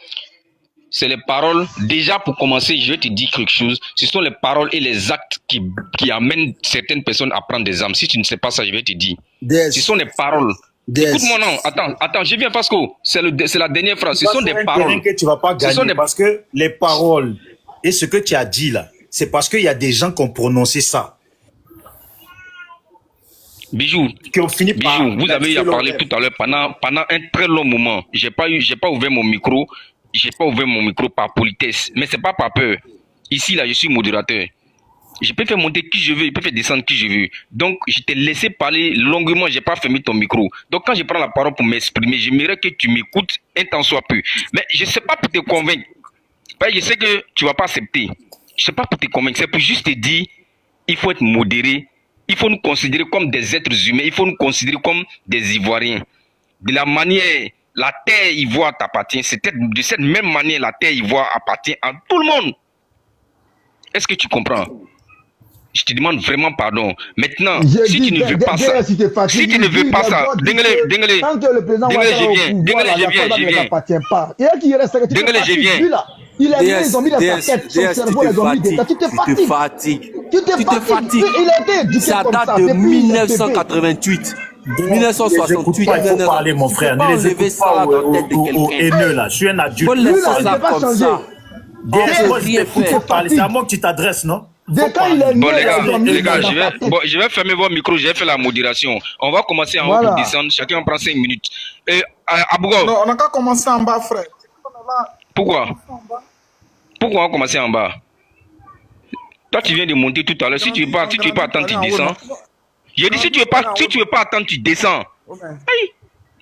c'est les paroles. Déjà, pour commencer, je vais te dire quelque chose. Ce sont les paroles et les actes qui amènent certaines personnes à prendre des armes. Si tu ne sais pas ça, je vais te dire. Ce sont les paroles. Écoute-moi, non. Attends, je viens parce que c'est la dernière phrase. Ce sont des paroles. Que tu vas pas gagner parce que les paroles et ce que tu as dit là, c'est parce qu'il y a des gens qui ont prononcé ça. Bijou, vous avez eu à parler tout à l'heure pendant un très long moment. J'ai pas ouvert mon micro. J'ai pas ouvert mon micro par politesse, mais c'est pas par peur. Ici là, je suis modérateur. Je peux faire monter qui je veux, je peux faire descendre qui je veux. Donc, je t'ai laissé parler longuement, j'ai pas fermé ton micro. Donc, quand je prends la parole pour m'exprimer, j'aimerais que tu m'écoutes un temps soit peu. Mais je sais pas pour te convaincre. Je sais que tu vas pas accepter. Je sais pas pour te convaincre, c'est pour juste te dire, il faut être modéré. Il faut nous considérer comme des êtres humains. Il faut nous considérer comme des Ivoiriens. De la manière, la terre ivoire t'appartient. C'est de cette même manière, la terre ivoire appartient à tout le monde. Est-ce que tu comprends? Je te demande vraiment pardon. Maintenant, si tu ne veux pas ça, si tu ne veux pas ça, Dengele, tant que le président je viens. Il est né, ils ont mis dans sa tête, son cerveau, les ont mis des tas. Tu te fatigues. Il a été éduqué comme ça. Ça date de 1988. 1968. Il faut parler, mon frère. Ne les écoute pas aux haineux, là. Je suis un adulte. Il faut ça comme ça. Moi, je t'écoute parler. C'est à moi que tu t'adresses, non? Bon, les gars, je vais fermer vos micros, j'ai fait la modération. On va commencer en haut pour descendre. Chacun prend 5 minutes. Abougo. Non, on n'a qu'à commencer en bas, frère. Pourquoi on va commencer en bas? Toi, tu viens de monter tout à l'heure. Si tu veux pas attendre, tu descends. J'ai dit, si tu veux pas attendre, tu descends. Aïe,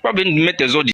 pas bien mettre tes ordres.